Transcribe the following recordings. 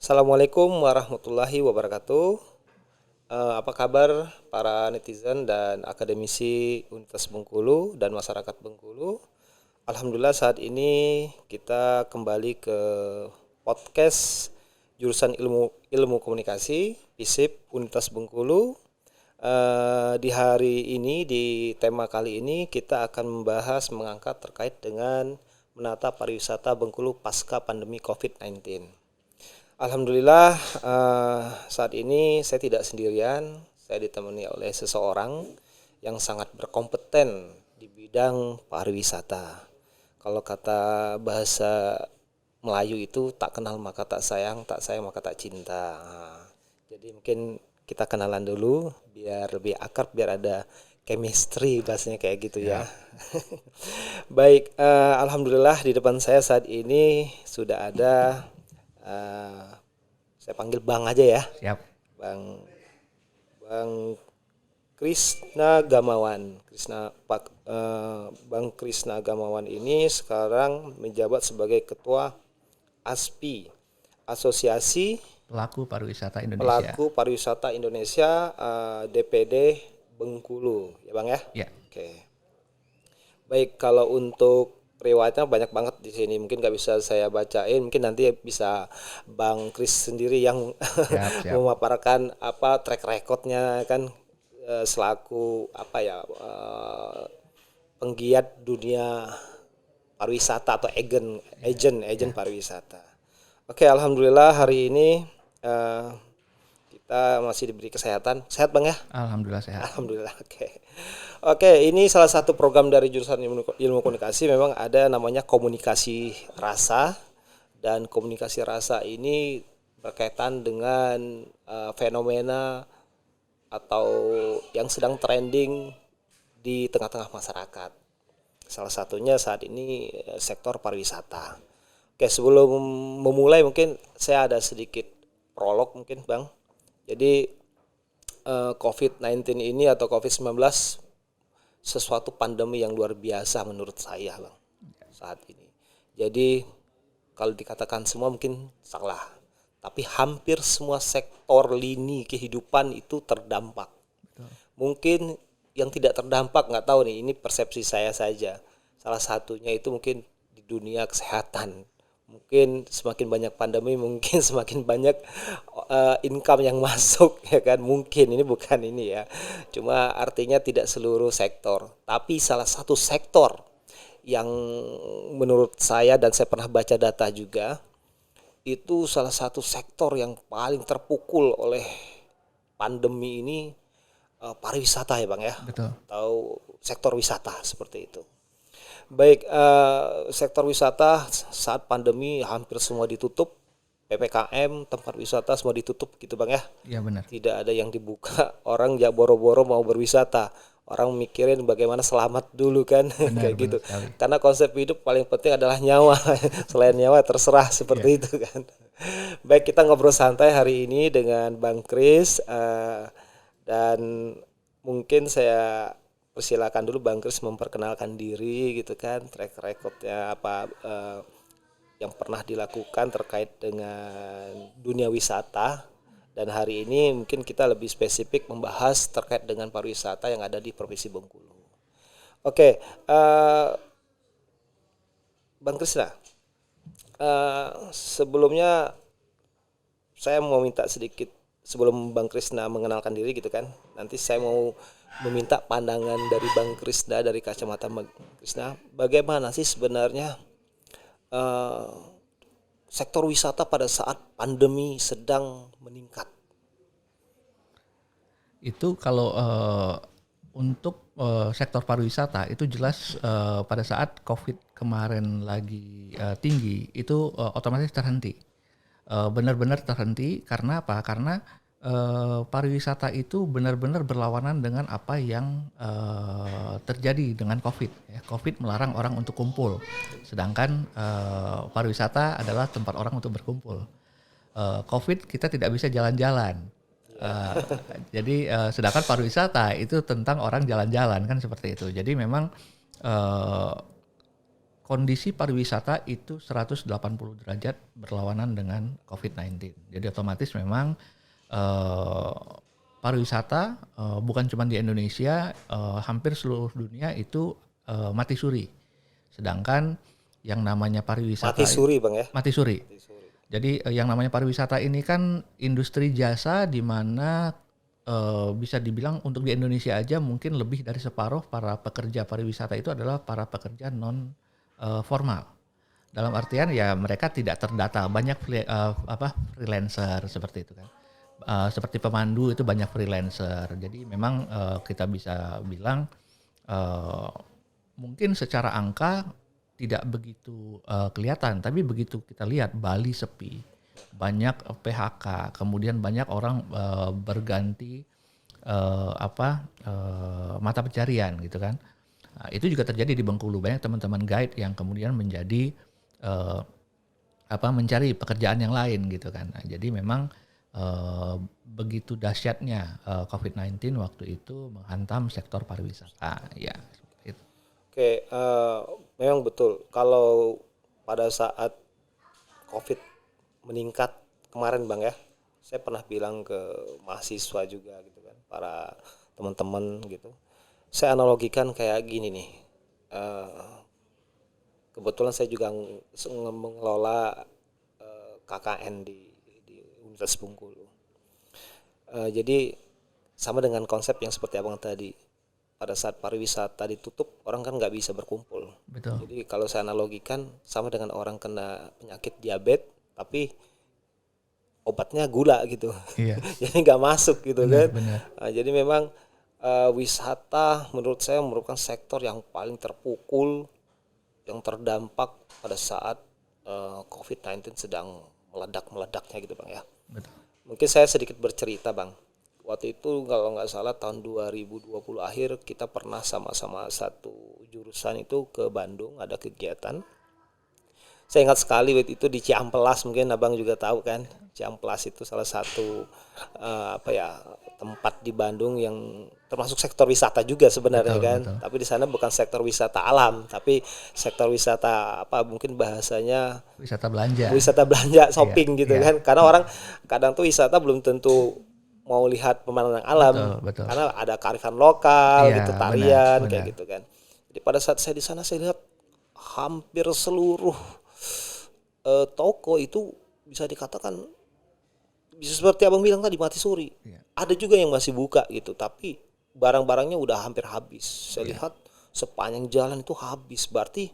Assalamualaikum warahmatullahi wabarakatuh. Apa kabar para netizen dan akademisi Universitas Bengkulu dan masyarakat Bengkulu? Alhamdulillah saat ini kita kembali ke podcast jurusan ilmu komunikasi FISIP Universitas Bengkulu. Di hari ini di tema kali ini kita akan mengangkat terkait dengan menata pariwisata Bengkulu pasca pandemi COVID-19. Alhamdulillah saat ini saya tidak sendirian, saya ditemani oleh seseorang yang sangat berkompeten di bidang pariwisata. Kalau kata bahasa Melayu itu tak kenal maka tak sayang maka tak cinta. Jadi mungkin kita kenalan dulu biar lebih akrab, biar ada chemistry bahasanya kayak gitu ya. Baik, alhamdulillah di depan saya saat ini sudah ada saya panggil Bang aja ya. Siap. Bang Krisna Gamawan. Bang Krisna Gamawan ini sekarang menjabat sebagai Ketua ASPI, Asosiasi Pelaku Pariwisata Indonesia, DPD Bengkulu, ya Bang ya? Ya. Oke. Baik, kalau untuk riwayatnya banyak banget di sini, mungkin nggak bisa saya bacain, mungkin nanti bisa Bang Kris sendiri yang Siap. memaparkan apa track recordnya kan, selaku apa ya, penggiat dunia pariwisata atau agent pariwisata. Oke, alhamdulillah hari ini kita masih diberi kesehatan. Sehat Bang ya? Alhamdulillah sehat. Alhamdulillah. Oke, ini salah satu program dari jurusan ilmu komunikasi, memang ada namanya komunikasi rasa, dan komunikasi rasa ini berkaitan dengan fenomena atau yang sedang trending di tengah-tengah masyarakat. Salah satunya saat ini sektor pariwisata. Oke, sebelum memulai mungkin saya ada sedikit prolog mungkin Bang. Jadi COVID-19 ini atau COVID-19 sesuatu pandemi yang luar biasa menurut saya Bang saat ini. Jadi kalau dikatakan semua mungkin salah, tapi hampir semua sektor lini kehidupan itu terdampak. Mungkin yang tidak terdampak nggak tahu nih, ini persepsi saya saja. Salah satunya itu mungkin di dunia kesehatan. Mungkin semakin banyak pandemi, mungkin semakin banyak income yang masuk, ya kan? Mungkin ini bukan ini ya. Cuma artinya tidak seluruh sektor, tapi salah satu sektor yang menurut saya, dan saya pernah baca data juga, itu salah satu sektor yang paling terpukul oleh pandemi ini, pariwisata ya Bang ya. Betul. Atau sektor wisata seperti itu. Baik, sektor wisata saat pandemi hampir semua ditutup, PPKM, tempat wisata semua ditutup gitu Bang ya. Iya benar. Tidak ada yang dibuka, orang ya boro-boro mau berwisata. Orang mikirin bagaimana selamat dulu kan, kayak gitu. Sekali. Karena konsep hidup paling penting adalah nyawa. Selain nyawa terserah seperti itu kan. Baik, kita ngobrol santai hari ini dengan Bang Kris, dan mungkin saya persilakan dulu Bang Kris memperkenalkan diri gitu kan, track recordnya apa yang pernah dilakukan terkait dengan dunia wisata, dan hari ini mungkin kita lebih spesifik membahas terkait dengan pariwisata yang ada di Provinsi Bengkulu. Oke, Bang Kris, sebelumnya saya mau minta sedikit sebelum Bang Krisna mengenalkan diri gitu kan. Nanti saya mau meminta pandangan dari Bang Krisna, dari kacamata Bang Krisna, bagaimana sih sebenarnya sektor wisata pada saat pandemi sedang meningkat? Itu kalau untuk sektor pariwisata itu jelas pada saat COVID kemarin lagi tinggi itu otomatis terhenti. Benar-benar terhenti karena apa? Karena pariwisata itu benar-benar berlawanan dengan apa yang terjadi dengan COVID. COVID melarang orang untuk kumpul, sedangkan pariwisata adalah tempat orang untuk berkumpul. COVID kita tidak bisa jalan-jalan. Jadi sedangkan pariwisata itu tentang orang jalan-jalan kan seperti itu. Jadi memang kondisi pariwisata itu 180 derajat berlawanan dengan COVID-19. Jadi otomatis memang pariwisata bukan cuma di Indonesia, hampir seluruh dunia itu mati suri. Sedangkan yang namanya pariwisata Mati suri Bang ya. mati suri. Mati suri. Jadi yang namanya pariwisata ini kan industri jasa di mana bisa dibilang untuk di Indonesia aja mungkin lebih dari separuh para pekerja pariwisata itu adalah para pekerja non formal. Dalam artian ya mereka tidak terdata, banyak freelancer seperti itu kan. Seperti pemandu itu banyak freelancer. Jadi memang kita bisa bilang mungkin secara angka tidak begitu kelihatan, tapi begitu kita lihat Bali sepi, banyak PHK, kemudian banyak orang berganti mata pencarian gitu kan. Nah, itu juga terjadi di Bengkulu, banyak teman-teman guide yang kemudian menjadi mencari pekerjaan yang lain gitu kan. Nah, jadi memang begitu dahsyatnya COVID-19 waktu itu menghantam sektor pariwisata ya. Itu. Oke, memang betul. Kalau pada saat COVID meningkat kemarin Bang ya, saya pernah bilang ke mahasiswa juga gitu kan, para teman-teman gitu. Saya analogikan kayak gini nih. Kebetulan saya juga mengelola KKN di Universitas Bengkulu. Jadi sama dengan konsep yang seperti abang tadi. Pada saat pariwisata ditutup, orang kan nggak bisa berkumpul. Betul. Jadi kalau saya analogikan sama dengan orang kena penyakit diabetes, tapi obatnya gula gitu. Iya. Jadi nggak masuk gitu kan. Benar. Jadi memang wisata menurut saya merupakan sektor yang paling terpukul, yang terdampak pada saat COVID-19 sedang meledak-meledaknya gitu Bang ya. Betul. Mungkin saya sedikit bercerita Bang. Waktu itu kalau nggak salah tahun 2020 akhir kita pernah sama-sama satu jurusan itu ke Bandung, ada kegiatan. Saya ingat sekali waktu itu di Ciamplas, mungkin abang juga tahu kan. Ciamplas itu salah satu tempat di Bandung yang termasuk sektor wisata juga sebenarnya Betul, kan. betul. Tapi di sana bukan sektor wisata alam, tapi sektor wisata mungkin bahasanya Wisata belanja. wisata belanja, shopping gitu iya. kan. Karena orang kadang tuh wisata belum tentu mau lihat pemandangan alam, Betul. karena ada kearifan lokal Iya, gitu, tarian benar. kayak gitu kan. Jadi pada saat saya di sana saya lihat hampir seluruh toko itu bisa dikatakan bisa seperti abang bilang tadi mati suri. Iya. Ada juga yang masih buka gitu, tapi barang-barangnya udah hampir habis. Saya lihat sepanjang jalan itu habis. Berarti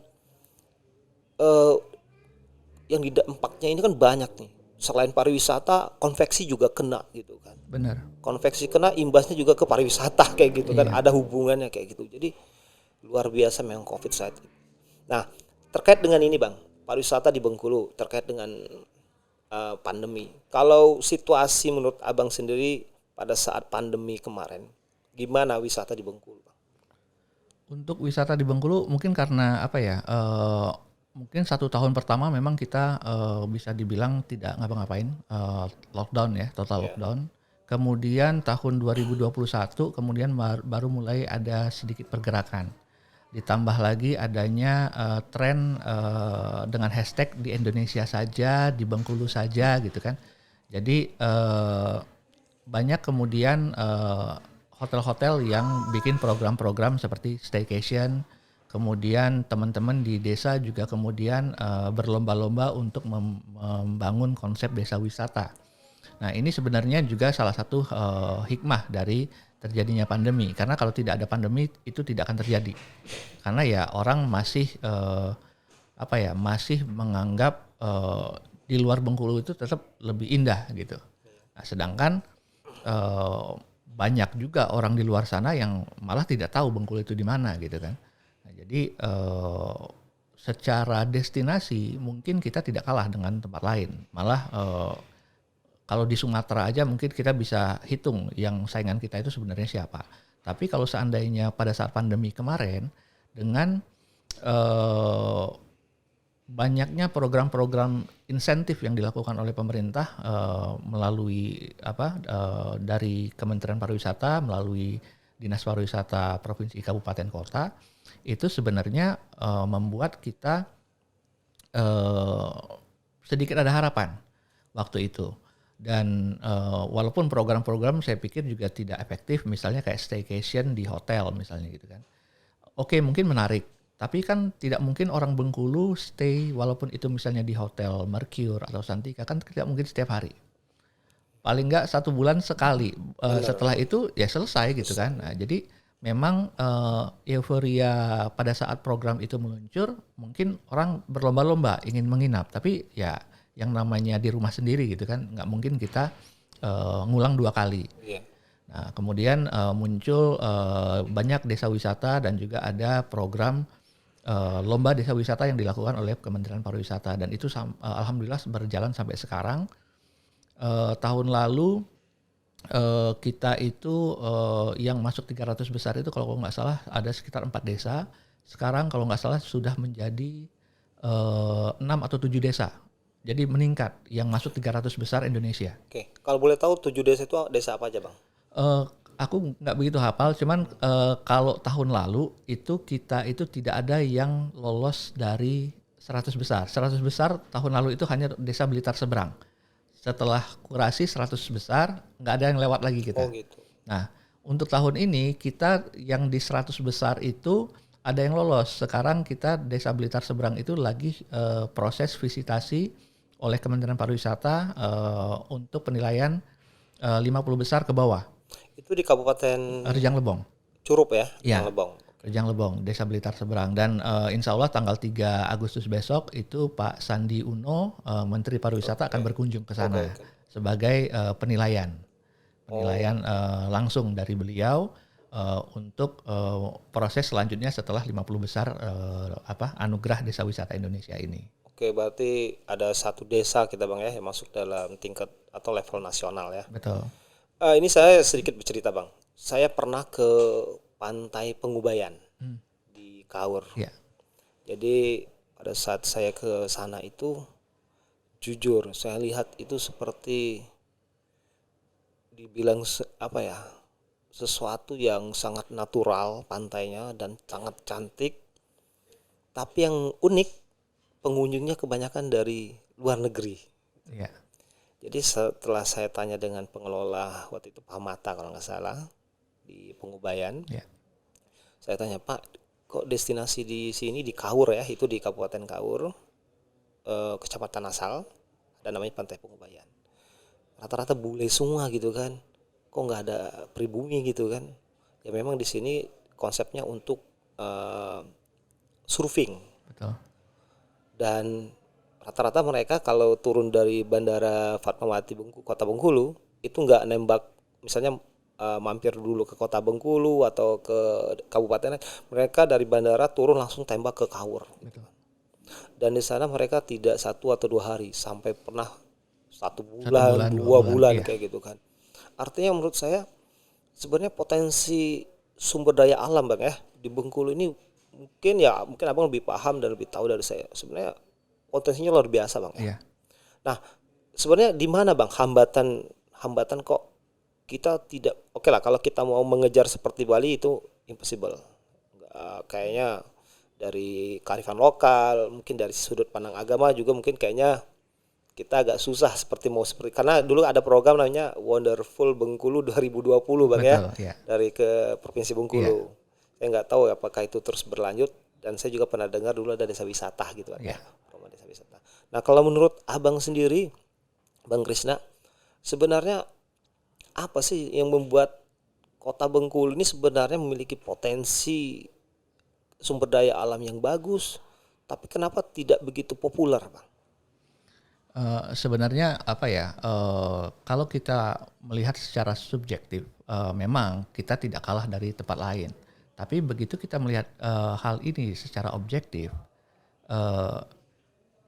yang dampaknya ini kan banyak nih. Selain pariwisata, konveksi juga kena gitu kan. Benar. Konveksi kena, imbasnya juga ke pariwisata kayak gitu kan. Iya. Ada hubungannya kayak gitu. Jadi luar biasa memang COVID saat itu. Nah, terkait dengan ini Bang, pariwisata di Bengkulu terkait dengan pandemi. Kalau situasi menurut abang sendiri pada saat pandemi kemarin, gimana wisata di Bengkulu Bang? Untuk wisata di Bengkulu mungkin karena mungkin 1 tahun pertama memang kita bisa dibilang tidak ngapa-ngapain, lockdown ya, total lockdown. Kemudian tahun 2021 kemudian baru mulai ada sedikit pergerakan. Ditambah lagi adanya tren dengan hashtag di Indonesia saja, di Bengkulu saja gitu kan. Jadi banyak kemudian hotel-hotel yang bikin program-program seperti staycation. Kemudian teman-teman di desa juga kemudian berlomba-lomba untuk membangun konsep desa wisata. Nah ini sebenarnya juga salah satu hikmah dari terjadinya pandemi. Karena kalau tidak ada pandemi itu tidak akan terjadi. Karena ya orang masih masih menganggap di luar Bengkulu itu tetap lebih indah gitu. Nah sedangkan banyak juga orang di luar sana yang malah tidak tahu Bengkulu itu di mana gitu kan. Nah, jadi secara destinasi mungkin kita tidak kalah dengan tempat lain. Malah kalau di Sumatera aja mungkin kita bisa hitung yang saingan kita itu sebenarnya siapa. Tapi kalau seandainya pada saat pandemi kemarin dengan banyaknya program-program insentif yang dilakukan oleh pemerintah melalui dari Kementerian Pariwisata, melalui Dinas Pariwisata Provinsi Kabupaten Kota, itu sebenarnya membuat kita sedikit ada harapan waktu itu. Dan walaupun program-program saya pikir juga tidak efektif, misalnya kayak staycation di hotel misalnya gitu kan. Oke, mungkin menarik, tapi kan tidak mungkin orang Bengkulu stay walaupun itu misalnya di hotel Mercure atau Santika, kan tidak mungkin setiap hari. Paling nggak 1 bulan sekali. Setelah itu ya selesai gitu kan. Nah, jadi memang euforia pada saat program itu meluncur, mungkin orang berlomba-lomba ingin menginap, tapi ya yang namanya di rumah sendiri gitu kan, nggak mungkin kita ngulang 2 kali. Iya. Nah, kemudian muncul banyak desa wisata dan juga ada program lomba desa wisata yang dilakukan oleh Kementerian Pariwisata, dan itu alhamdulillah berjalan sampai sekarang. Tahun lalu kita itu yang masuk 300 besar itu kalau nggak salah ada sekitar 4 desa. Sekarang kalau nggak salah sudah menjadi 6 atau 7 desa. Jadi meningkat yang masuk 300 besar Indonesia. Oke, kalau boleh tahu 7 desa itu desa apa aja Bang? Aku nggak begitu hafal, cuman kalau tahun lalu itu kita itu tidak ada yang lolos dari 100 besar. 100 besar tahun lalu itu hanya desa Blitar Seberang. Setelah kurasi 100 besar, nggak ada yang lewat lagi kita. Oh gitu. Nah, untuk tahun ini kita yang di 100 besar itu ada yang lolos. Sekarang kita Desa Blitar Seberang itu lagi proses visitasi oleh Kementerian Pariwisata untuk penilaian 50 besar ke bawah. Itu di Kabupaten Rejang Lebong. Curup ya? Iya. Rejang Lebong. Rejang Lebong, Desa Blitar Seberang. Dan insya Allah tanggal 3 Agustus besok itu Pak Sandi Uno, Menteri Pariwisata akan berkunjung ke sana sebagai penilaian. Penilaian langsung dari beliau untuk proses selanjutnya setelah 50 besar anugerah Desa Wisata Indonesia ini. Oke, berarti ada 1 desa kita Bang ya yang masuk dalam tingkat atau level nasional ya. Betul. Ini saya sedikit bercerita Bang. Saya pernah ke Pantai Pengubayan di Kaur. Ya. Jadi pada saat saya ke sana itu, jujur saya lihat itu seperti dibilang sesuatu yang sangat natural pantainya dan sangat cantik. Tapi yang unik, pengunjungnya kebanyakan dari luar negeri. Ya. Jadi setelah saya tanya dengan pengelola waktu itu Pak Mata kalau nggak salah di Pengubayan, saya tanya Pak, kok destinasi di sini di Kaur ya, itu di Kabupaten Kaur, Kecamatan Asal, ada namanya Pantai Pengubayan. Rata-rata bule semua gitu kan, kok nggak ada pribumi gitu kan? Ya memang di sini konsepnya untuk surfing. Betul. Dan rata-rata mereka kalau turun dari Bandara Fatmawati Kota Bengkulu itu nggak nembak, misalnya mampir dulu ke Kota Bengkulu atau ke kabupaten, mereka dari bandara turun langsung tembak ke Kaur. Gitu. Dan di sana mereka tidak 1 atau 2 hari, sampai pernah 1 bulan, 2 bulan iya. kayak gitu kan. Artinya menurut saya sebenarnya potensi sumber daya alam Bang ya di Bengkulu ini mungkin Abang lebih paham dan lebih tahu dari saya. Sebenarnya potensinya luar biasa Bang ya. Iya. Nah, sebenarnya di mana Bang hambatan kok kita tidak, oke lah kalau kita mau mengejar seperti Bali itu impossible. Kayaknya dari kearifan lokal, mungkin dari sudut pandang agama juga mungkin kayaknya kita agak susah karena dulu ada program namanya Wonderful Bengkulu 2020 Bang. Betul, ya. Dari ke Provinsi Bengkulu. Saya nggak tahu apakah itu terus berlanjut, dan saya juga pernah dengar dulu ada desa wisata gitu kan. Program desa wisata. Nah, kalau menurut Abang sendiri Bang Krisna, sebenarnya apa sih yang membuat Kota Bengkulu ini sebenarnya memiliki potensi sumber daya alam yang bagus, tapi kenapa tidak begitu populer, Bang? Sebenarnya kalau kita melihat secara subjektif, memang kita tidak kalah dari tempat lain. Tapi begitu kita melihat hal ini secara objektif,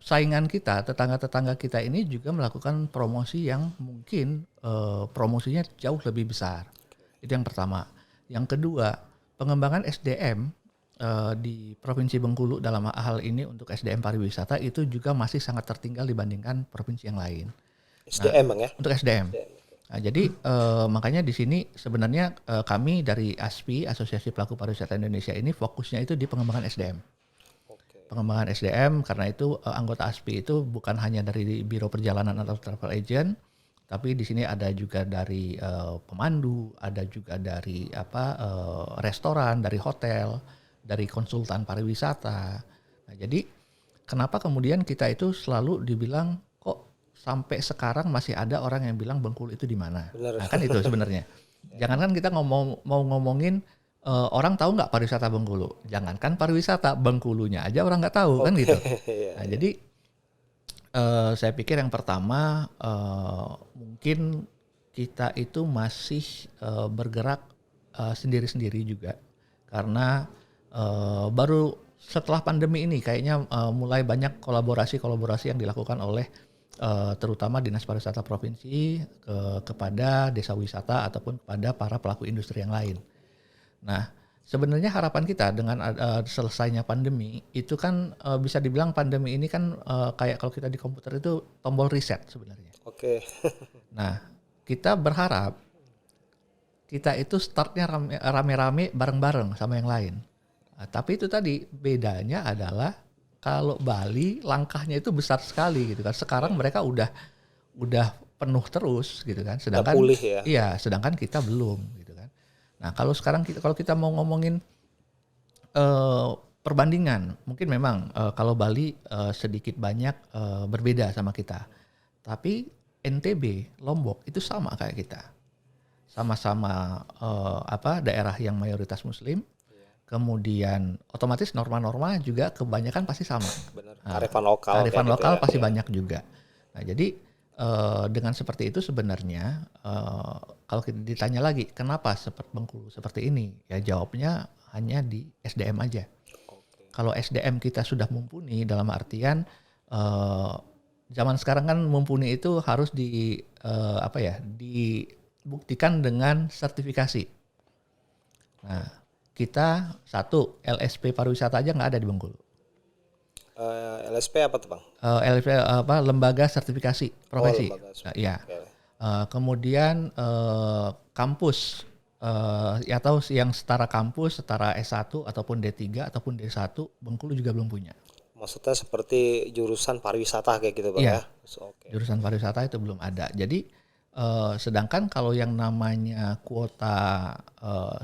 saingan kita, tetangga-tetangga kita ini juga melakukan promosi yang mungkin promosinya jauh lebih besar. Itu yang pertama. Yang kedua, pengembangan SDM di Provinsi Bengkulu dalam hal ini untuk SDM pariwisata itu juga masih sangat tertinggal dibandingkan provinsi yang lain. SDM Bang ya? Untuk SDM. Nah, jadi makanya di sini sebenarnya kami dari ASPI, Asosiasi Pelaku Pariwisata Indonesia ini fokusnya itu di pengembangan SDM. Oke. Pengembangan SDM karena itu anggota ASPI itu bukan hanya dari Biro Perjalanan atau Travel Agent, tapi di sini ada juga dari pemandu, ada juga dari restoran, dari hotel, dari konsultan pariwisata. Nah, jadi kenapa kemudian kita itu selalu dibilang kok sampai sekarang masih ada orang yang bilang Bengkulu itu di mana? Benar. Nah, kan itu sebenarnya. Jangankan kita mau ngomongin orang tahu nggak pariwisata Bengkulu? Jangankan pariwisata, Bengkulunya aja orang nggak tahu kan Oke. gitu. Iya, Nah, iya. jadi saya pikir yang pertama mungkin kita itu masih bergerak sendiri-sendiri juga karena baru setelah pandemi ini kayaknya mulai banyak kolaborasi yang dilakukan oleh terutama Dinas Pariwisata Provinsi kepada desa wisata ataupun kepada para pelaku industri yang lain. Nah, sebenarnya harapan kita dengan selesainya pandemi itu kan bisa dibilang pandemi ini kan kayak kalau kita di komputer itu tombol reset sebenarnya. Oke. Nah, kita berharap kita itu startnya rame-rame bareng-bareng sama yang lain. Nah, tapi itu tadi bedanya adalah kalau Bali langkahnya itu besar sekali gitu kan. Sekarang mereka udah penuh terus gitu kan. Udah Sedangkan pulih ya. sedangkan kita belum gitu kan. Nah, kalau kita mau ngomongin perbandingan, mungkin memang kalau Bali sedikit banyak berbeda sama kita. Tapi NTB, Lombok itu sama kayak kita. Sama-sama daerah yang mayoritas muslim. Kemudian otomatis norma-norma juga kebanyakan pasti sama. Benar. Nah, Kearifan lokal kayak kearifan gitu lokal ya. pasti Iya. banyak juga. Nah, jadi dengan seperti itu sebenarnya kalau kita ditanya lagi kenapa seperti Bengkulu seperti ini, ya jawabnya hanya di SDM aja. Oke. Kalau SDM kita sudah mumpuni dalam artian zaman sekarang kan mumpuni itu harus dibuktikan dengan sertifikasi. Nah, kita satu LSP pariwisata aja nggak ada di Bengkulu. LSP apa tuh, Bang? LSP lembaga sertifikasi Oh, profesi. lembaga Nah, survei. iya. Oke. Kemudian kampus atau yang setara kampus, setara S1 ataupun D3 ataupun D1 Bengkulu juga belum punya. Maksudnya seperti jurusan pariwisata kayak gitu, Bang ya? Iya, Oke. jurusan pariwisata itu belum ada. Jadi sedangkan kalau yang namanya kuota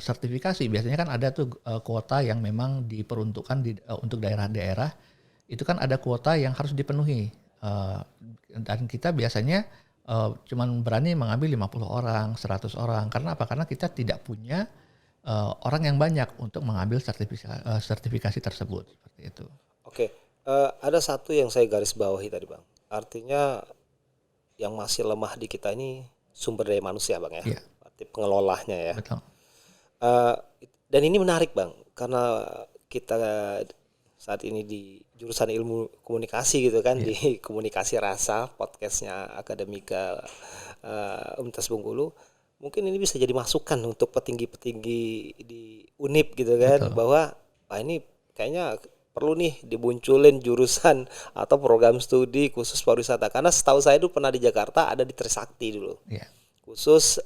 sertifikasi biasanya kan ada tuh kuota yang memang diperuntukkan untuk daerah-daerah itu kan ada kuota yang harus dipenuhi. Eh, dan kita biasanya cuman berani mengambil 50 orang, 100 orang. Karena apa? Karena kita tidak punya orang yang banyak untuk mengambil sertifikasi tersebut seperti itu. Oke. Ada satu yang saya garis bawahi tadi, Bang. Artinya yang masih lemah di kita ini sumber daya manusia, Bang ya. Iya, Berarti pengelolanya ya. betul. Eh, dan ini menarik, Bang, karena kita saat ini di jurusan ilmu komunikasi gitu kan, Iya, di komunikasi rasa podcastnya Akademika Universitas Bengkulu. Mungkin ini bisa jadi masukan untuk petinggi-petinggi di UNIP gitu kan, betul. bahwa ini kayaknya perlu nih dimunculin jurusan atau program studi khusus pariwisata, karena setahu saya dulu pernah di Jakarta ada di Trisakti dulu Iya, khusus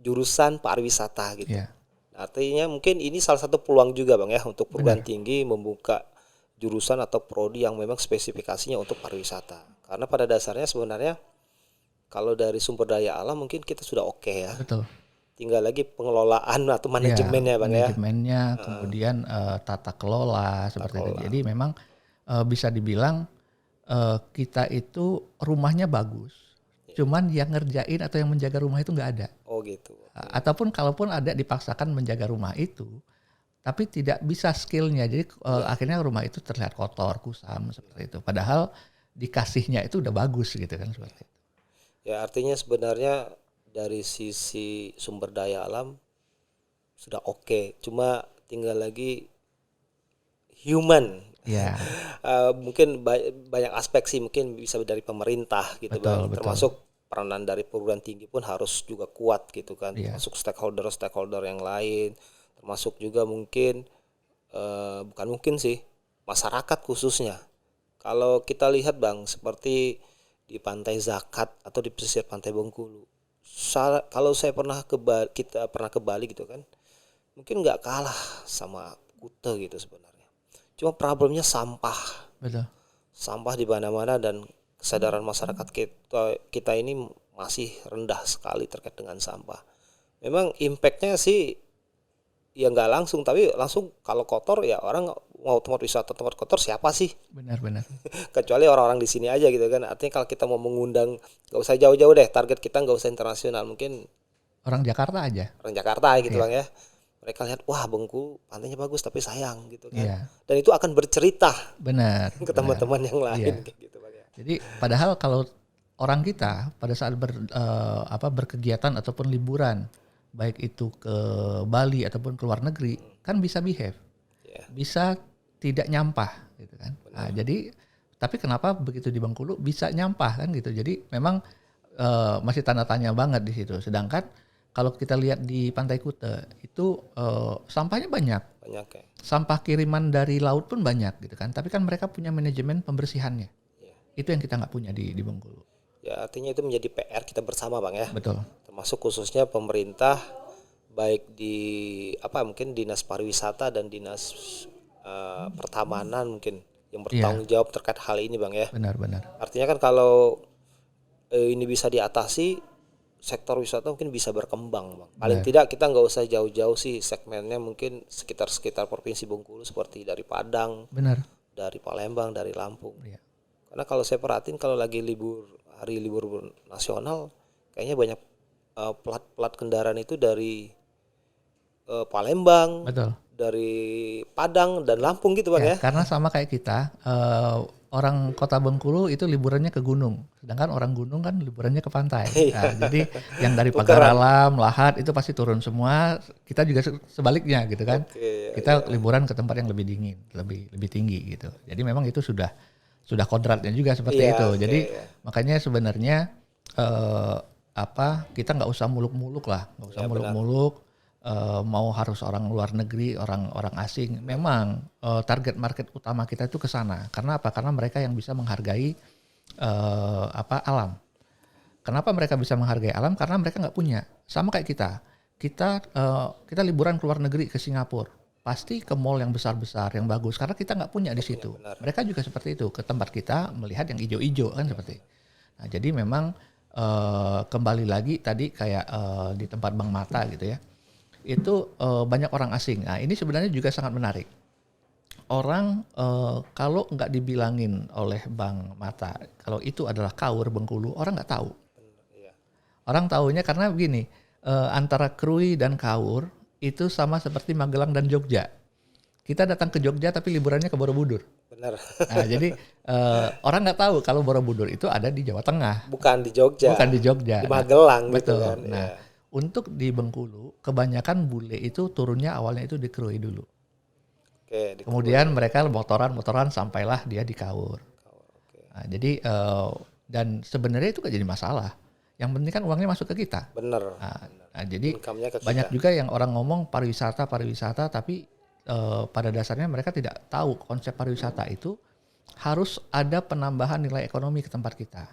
jurusan pariwisata gitu. iya, Artinya mungkin ini salah satu peluang juga, Bang ya, untuk perguruan benar. tinggi membuka jurusan atau prodi yang memang spesifikasinya untuk pariwisata. Karena pada dasarnya sebenarnya kalau dari sumber daya alam mungkin kita sudah oke ya. Betul. Tinggal lagi pengelolaan atau Ya, manajemennya, Bang ya. manajemennya, kemudian tata kelola Tak seperti itu. kelola. Jadi memang bisa dibilang kita itu rumahnya bagus, cuman yang ngerjain atau yang menjaga rumah itu nggak ada. Oh gitu. Ataupun kalaupun ada dipaksakan menjaga rumah itu, tapi tidak bisa skillnya. Jadi akhirnya rumah itu terlihat kotor, kusam seperti itu. Padahal dikasihnya itu udah bagus gitu kan seperti itu. Ya artinya sebenarnya dari sisi sumber daya alam sudah oke. Cuma tinggal lagi human. Ya, Mungkin banyak aspek sih, mungkin bisa dari pemerintah gitu, betul Bang, betul. termasuk peranan dari perguruan tinggi pun harus juga kuat gitu kan, Iya, termasuk stakeholder yang lain, termasuk juga mungkin bukan mungkin sih, masyarakat khususnya. Kalau kita lihat, Bang, seperti di pantai Zakat atau di pesisir pantai Bengkulu. Kalau saya kita pernah ke Bali gitu kan, mungkin nggak kalah sama Kuta gitu sebenarnya. Cuma problemnya sampah, Betul. sampah di mana-mana, dan kesadaran masyarakat kita ini masih rendah sekali terkait dengan sampah. Memang impactnya sih ya nggak langsung, tapi langsung kalau kotor ya orang mau tempat wisata tempat kotor siapa sih, Benar-benar. kecuali orang-orang di sini aja gitu kan. Artinya kalau kita mau mengundang nggak usah jauh-jauh deh, target kita nggak usah internasional, mungkin Orang Jakarta aja. orang Jakarta gitu Iya. Bang ya. Mereka lihat wah Bengkulu pantainya bagus tapi sayang gitu kan, Iya. dan itu akan bercerita Benar. ke Benar. teman-teman yang lain Iya. kayak gitu Bang ya. Jadi padahal kalau orang kita pada saat berkegiatan ataupun liburan, baik itu ke Bali ataupun ke luar negeri, kan bisa behave, Ya, bisa tidak nyampah gitu kan. Nah, jadi tapi kenapa begitu di Bengkulu bisa nyampah kan gitu. Jadi memang masih tanda tanya banget di situ. Sedangkan kalau kita lihat di Pantai Kuta itu sampahnya banyak. banyak ya. Sampah kiriman dari laut pun banyak gitu kan. Tapi kan mereka punya manajemen pembersihannya. Ya. Itu yang kita nggak punya di Bengkulu. Ya, artinya itu menjadi PR kita bersama Bang ya. Betul. Termasuk khususnya pemerintah, baik di mungkin dinas pariwisata dan dinas pertamanan mungkin yang bertanggung jawab terkait hal ini Bang ya. Benar-benar. Artinya kan kalau ini bisa diatasi, sektor wisata mungkin bisa berkembang Bang. Paling tidak kita nggak usah jauh-jauh sih, segmennya mungkin sekitar provinsi Bengkulu seperti dari Padang, Benar. dari Palembang, dari Lampung. Iya. Karena kalau saya perhatiin kalau lagi hari libur nasional, kayaknya banyak plat kendaraan itu dari Palembang, Betul. dari Padang dan Lampung gitu Bang ya. Karena sama kayak kita, orang kota Bengkulu itu liburannya ke gunung, sedangkan orang gunung kan liburannya ke pantai. Nah, jadi yang dari Pagar Alam, Lahat itu pasti turun semua. Kita juga sebaliknya gitu kan. Oke, Kita liburan ke tempat yang lebih dingin, lebih tinggi gitu. Jadi memang itu sudah kodratnya juga seperti Iya, itu. oke, Jadi ya. makanya sebenarnya kita nggak usah muluk-muluk lah, nggak usah muluk-muluk. Mau harus orang luar negeri, orang asing. Memang target market utama kita itu ke sana. Karena apa? Karena mereka yang bisa menghargai alam. Kenapa mereka bisa menghargai alam? Karena mereka nggak punya. Sama kayak kita. Kita liburan ke luar negeri ke Singapura. Pasti ke mall yang besar-besar, yang bagus. Karena kita nggak punya di situ. Benar. Mereka juga seperti itu. Ke tempat kita melihat yang hijau-hijau kan seperti. Nah, jadi memang kembali lagi tadi kayak di tempat Bang Mata gitu ya. Itu banyak orang asing. Nah, ini sebenarnya juga sangat menarik. Orang kalau nggak dibilangin oleh Bang Mata, kalau itu adalah Kaur Bengkulu, orang nggak tahu. Iya. Orang tahunya karena begini, antara Krui dan Kaur itu sama seperti Magelang dan Jogja. Kita datang ke Jogja tapi liburannya ke Borobudur. Benar. Nah, jadi orang nggak tahu kalau Borobudur itu ada di Jawa Tengah, Bukan di Jogja. bukan di Jogja. Di Magelang Nah, gitu betul. kan. Nah, Ya. untuk di Bengkulu, kebanyakan bule itu turunnya awalnya itu di Krui dulu. Oke, Kemudian mereka motoran sampailah dia di Kaur. Oke. Nah, jadi dan sebenarnya itu gak jadi masalah. Yang penting kan uangnya masuk ke kita. Benar. Nah, jadi Income-nya ke banyak kita. juga yang orang ngomong pariwisata, tapi pada dasarnya mereka tidak tahu konsep pariwisata itu harus ada penambahan nilai ekonomi ke tempat kita.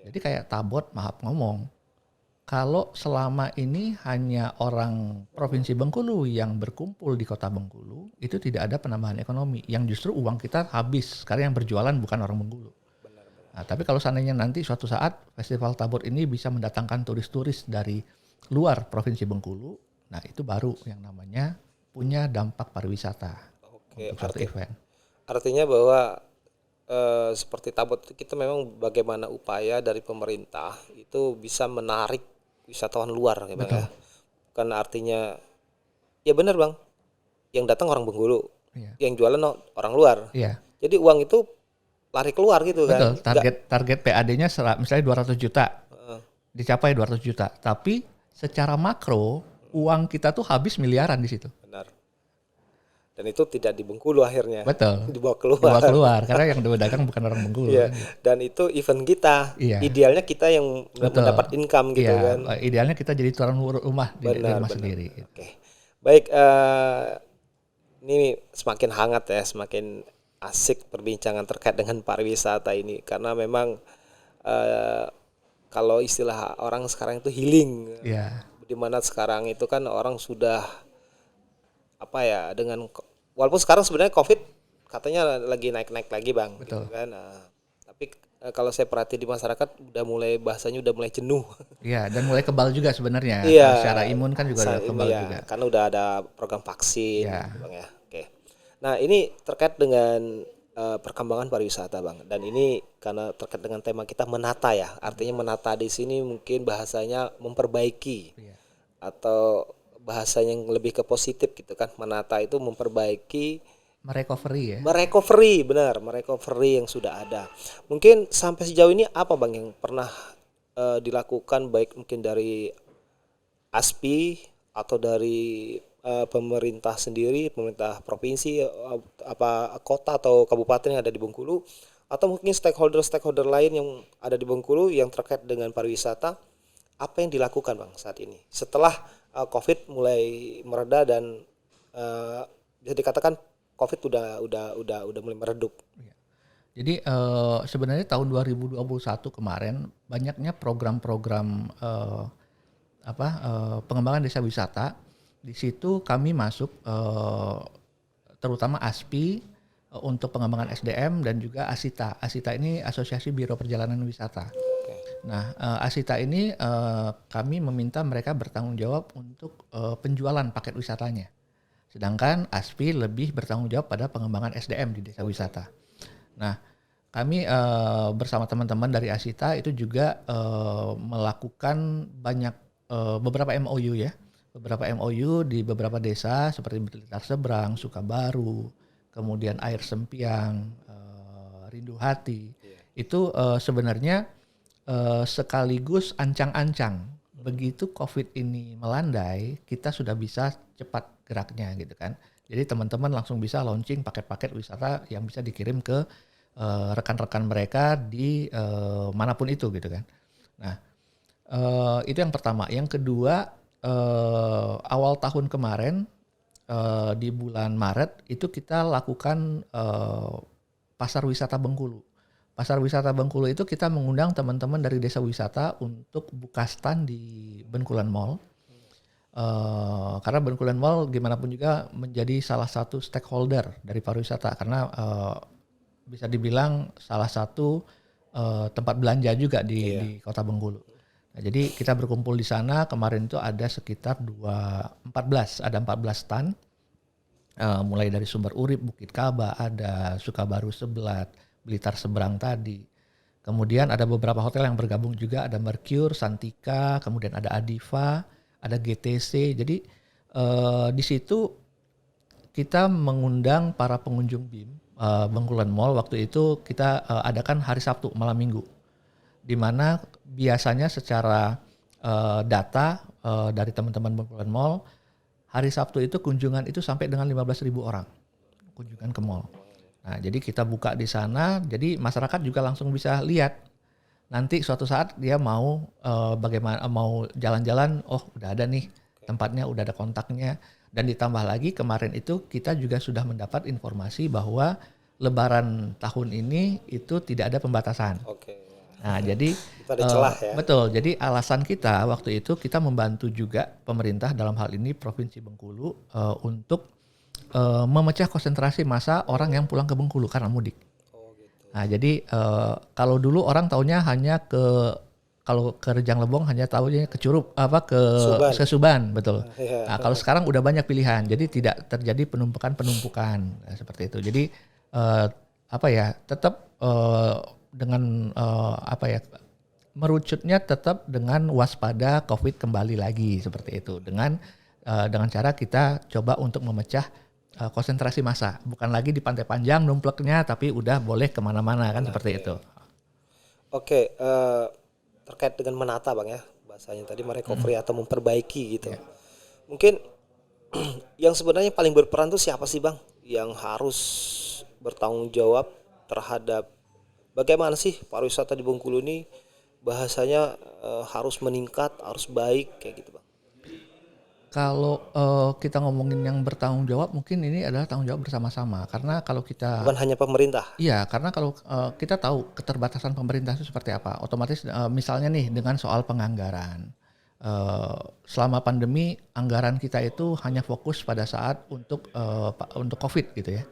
Jadi kayak Tabot, maaf ngomong, kalau selama ini hanya orang Provinsi Bengkulu yang berkumpul di kota Bengkulu, itu tidak ada penambahan ekonomi. Yang justru uang kita habis, karena yang berjualan bukan orang Bengkulu. Nah, tapi kalau seandainya nanti suatu saat Festival Tabot ini bisa mendatangkan turis-turis dari luar Provinsi Bengkulu, nah itu baru yang namanya punya dampak pariwisata Oke, untuk suatu event. artinya bahwa seperti Tabot itu kita memang bagaimana upaya dari pemerintah itu bisa menarik wisatawan luar ya Bang ya. Kan artinya ya benar Bang. Yang datang orang Bengkulu, Iya. yang jualan orang luar. Iya, Jadi uang itu lari keluar gitu betul. kan. Target PAD-nya misalnya 200 juta, dicapai 200 juta. Tapi secara makro uang kita tuh habis miliaran di situ. Benar. Dan itu tidak di Bengkulu akhirnya. Betul. Dibawa keluar. Dibawa keluar karena yang dagang bukan orang Bengkulu. Iya. Kan. Dan itu event kita. Iya. Idealnya kita yang mendapat income gitu Iya, kan. idealnya kita jadi tuan rumah di rumah sendiri. Oke. Baik, ini semakin hangat ya, semakin asik perbincangan terkait dengan pariwisata ini karena memang eh, kalau istilah orang sekarang itu healing, Ya, di mana sekarang itu kan orang sudah apa ya dengan walaupun sekarang sebenarnya COVID katanya lagi naik-naik lagi bang, gitu betul. kan. Nah, tapi kalau saya perhati di masyarakat udah mulai bahasanya udah mulai jenuh. Iya, dan mulai kebal juga sebenarnya. Iya, Secara imun kan juga udah saat kebal ini ya juga. karena udah ada program vaksin gitu Ya, bang ya. Oke. Nah ini terkait dengan perkembangan pariwisata bang, dan ini karena terkait dengan tema kita menata ya, artinya menata di sini mungkin bahasanya memperbaiki iya. atau bahasanya yang lebih ke positif gitu kan, menata itu memperbaiki, Merecovery ya. merecovery, benar, merecovery yang sudah ada. Mungkin sampai sejauh ini apa bang yang pernah dilakukan baik mungkin dari ASPI atau dari pemerintah sendiri, pemerintah provinsi, apa kota atau kabupaten yang ada di Bengkulu, atau mungkin stakeholder lain yang ada di Bengkulu yang terkait dengan pariwisata, apa yang dilakukan bang saat ini setelah COVID mulai mereda dan uh, bisa dikatakan COVID udah mulai meredup. Iya. Jadi sebenarnya tahun 2021 kemarin banyaknya program-program pengembangan desa wisata. Di situ kami masuk terutama ASPI untuk pengembangan SDM dan juga ASITA. ASITA ini Asosiasi Biro Perjalanan Wisata. Oke. Nah, ASITA ini kami meminta mereka bertanggung jawab untuk penjualan paket wisatanya. Sedangkan ASPI lebih bertanggung jawab pada pengembangan SDM di desa wisata. Nah, kami bersama teman-teman dari ASITA itu juga melakukan banyak beberapa MOU ya. Beberapa MOU di beberapa desa seperti Blitar Seberang, Sukabaru, kemudian Air Sempiang, Rindu Hati. Itu sebenarnya sekaligus ancang-ancang. Begitu COVID ini melandai, kita sudah bisa cepat geraknya gitu kan. Jadi teman-teman langsung bisa launching paket-paket wisata yang bisa dikirim ke rekan-rekan mereka di manapun itu gitu kan. Nah, itu yang pertama. Yang kedua, awal tahun kemarin di bulan Maret itu kita lakukan pasar wisata Bengkulu. Pasar wisata Bengkulu itu kita mengundang teman-teman dari desa wisata untuk buka stand di Bengkulan Mall. Karena Bengkulan Mall gimana pun juga menjadi salah satu stakeholder dari pariwisata karena bisa dibilang salah satu tempat belanja juga Iya. di Kota Bengkulu. Nah, jadi kita berkumpul di sana kemarin itu ada sekitar 14 stand. Mulai dari Sumber Urip, Bukit Kaba, ada Sukabaru Seblat, Blitar Seberang tadi. Kemudian ada beberapa hotel yang bergabung juga, ada Mercure, Santika, kemudian ada Adiva, ada GTC. Jadi di situ kita mengundang para pengunjung BIM Bengkulan Mall. Waktu itu kita adakan hari Sabtu malam Minggu, di mana biasanya secara data dari teman-teman Bengkulan Mall, hari Sabtu itu kunjungan itu sampai dengan 15.000 orang kunjungan ke mall. Nah, jadi kita buka di sana, jadi masyarakat juga langsung bisa lihat. Nanti suatu saat dia mau bagaimana mau jalan-jalan, oh udah ada nih tempatnya, udah ada kontaknya. Dan ditambah lagi kemarin itu kita juga sudah mendapat informasi bahwa Lebaran tahun ini itu tidak ada pembatasan. Oke. Nah, jadi Itu ada celah ya. betul. Jadi alasan kita waktu itu kita membantu juga pemerintah dalam hal ini Provinsi Bengkulu untuk memecah konsentrasi massa orang yang pulang ke Bengkulu karena mudik. Oh gitu. Nah, jadi kalau dulu orang taunya hanya kalau ke Rejang Lebong hanya tahunya ke Curup Suban. ke Suban, betul. Iya. Nah, kalau sekarang udah banyak pilihan, jadi tidak terjadi penumpukan seperti itu. Jadi tetap dengan merucutnya tetap dengan waspada COVID kembali lagi seperti itu dengan cara kita coba untuk memecah konsentrasi massa, bukan lagi di Pantai Panjang numpleknya, tapi udah boleh kemana-mana kan seperti itu. Oke, terkait dengan menata bang ya, bahasanya tadi merecovery atau memperbaiki gitu. Ya. Mungkin yang sebenarnya paling berperan tuh siapa sih bang? Yang harus bertanggung jawab terhadap bagaimana sih pariwisata di Bengkulu ini bahasanya harus meningkat, harus baik kayak gitu bang. Kalau kita ngomongin yang bertanggung jawab, mungkin ini adalah tanggung jawab bersama-sama. Karena kalau kita Bukan hanya pemerintah. Iya, karena kalau kita tahu keterbatasan pemerintah itu seperti apa, otomatis misalnya nih dengan soal penganggaran, selama pandemi anggaran kita itu hanya fokus pada saat untuk COVID gitu ya,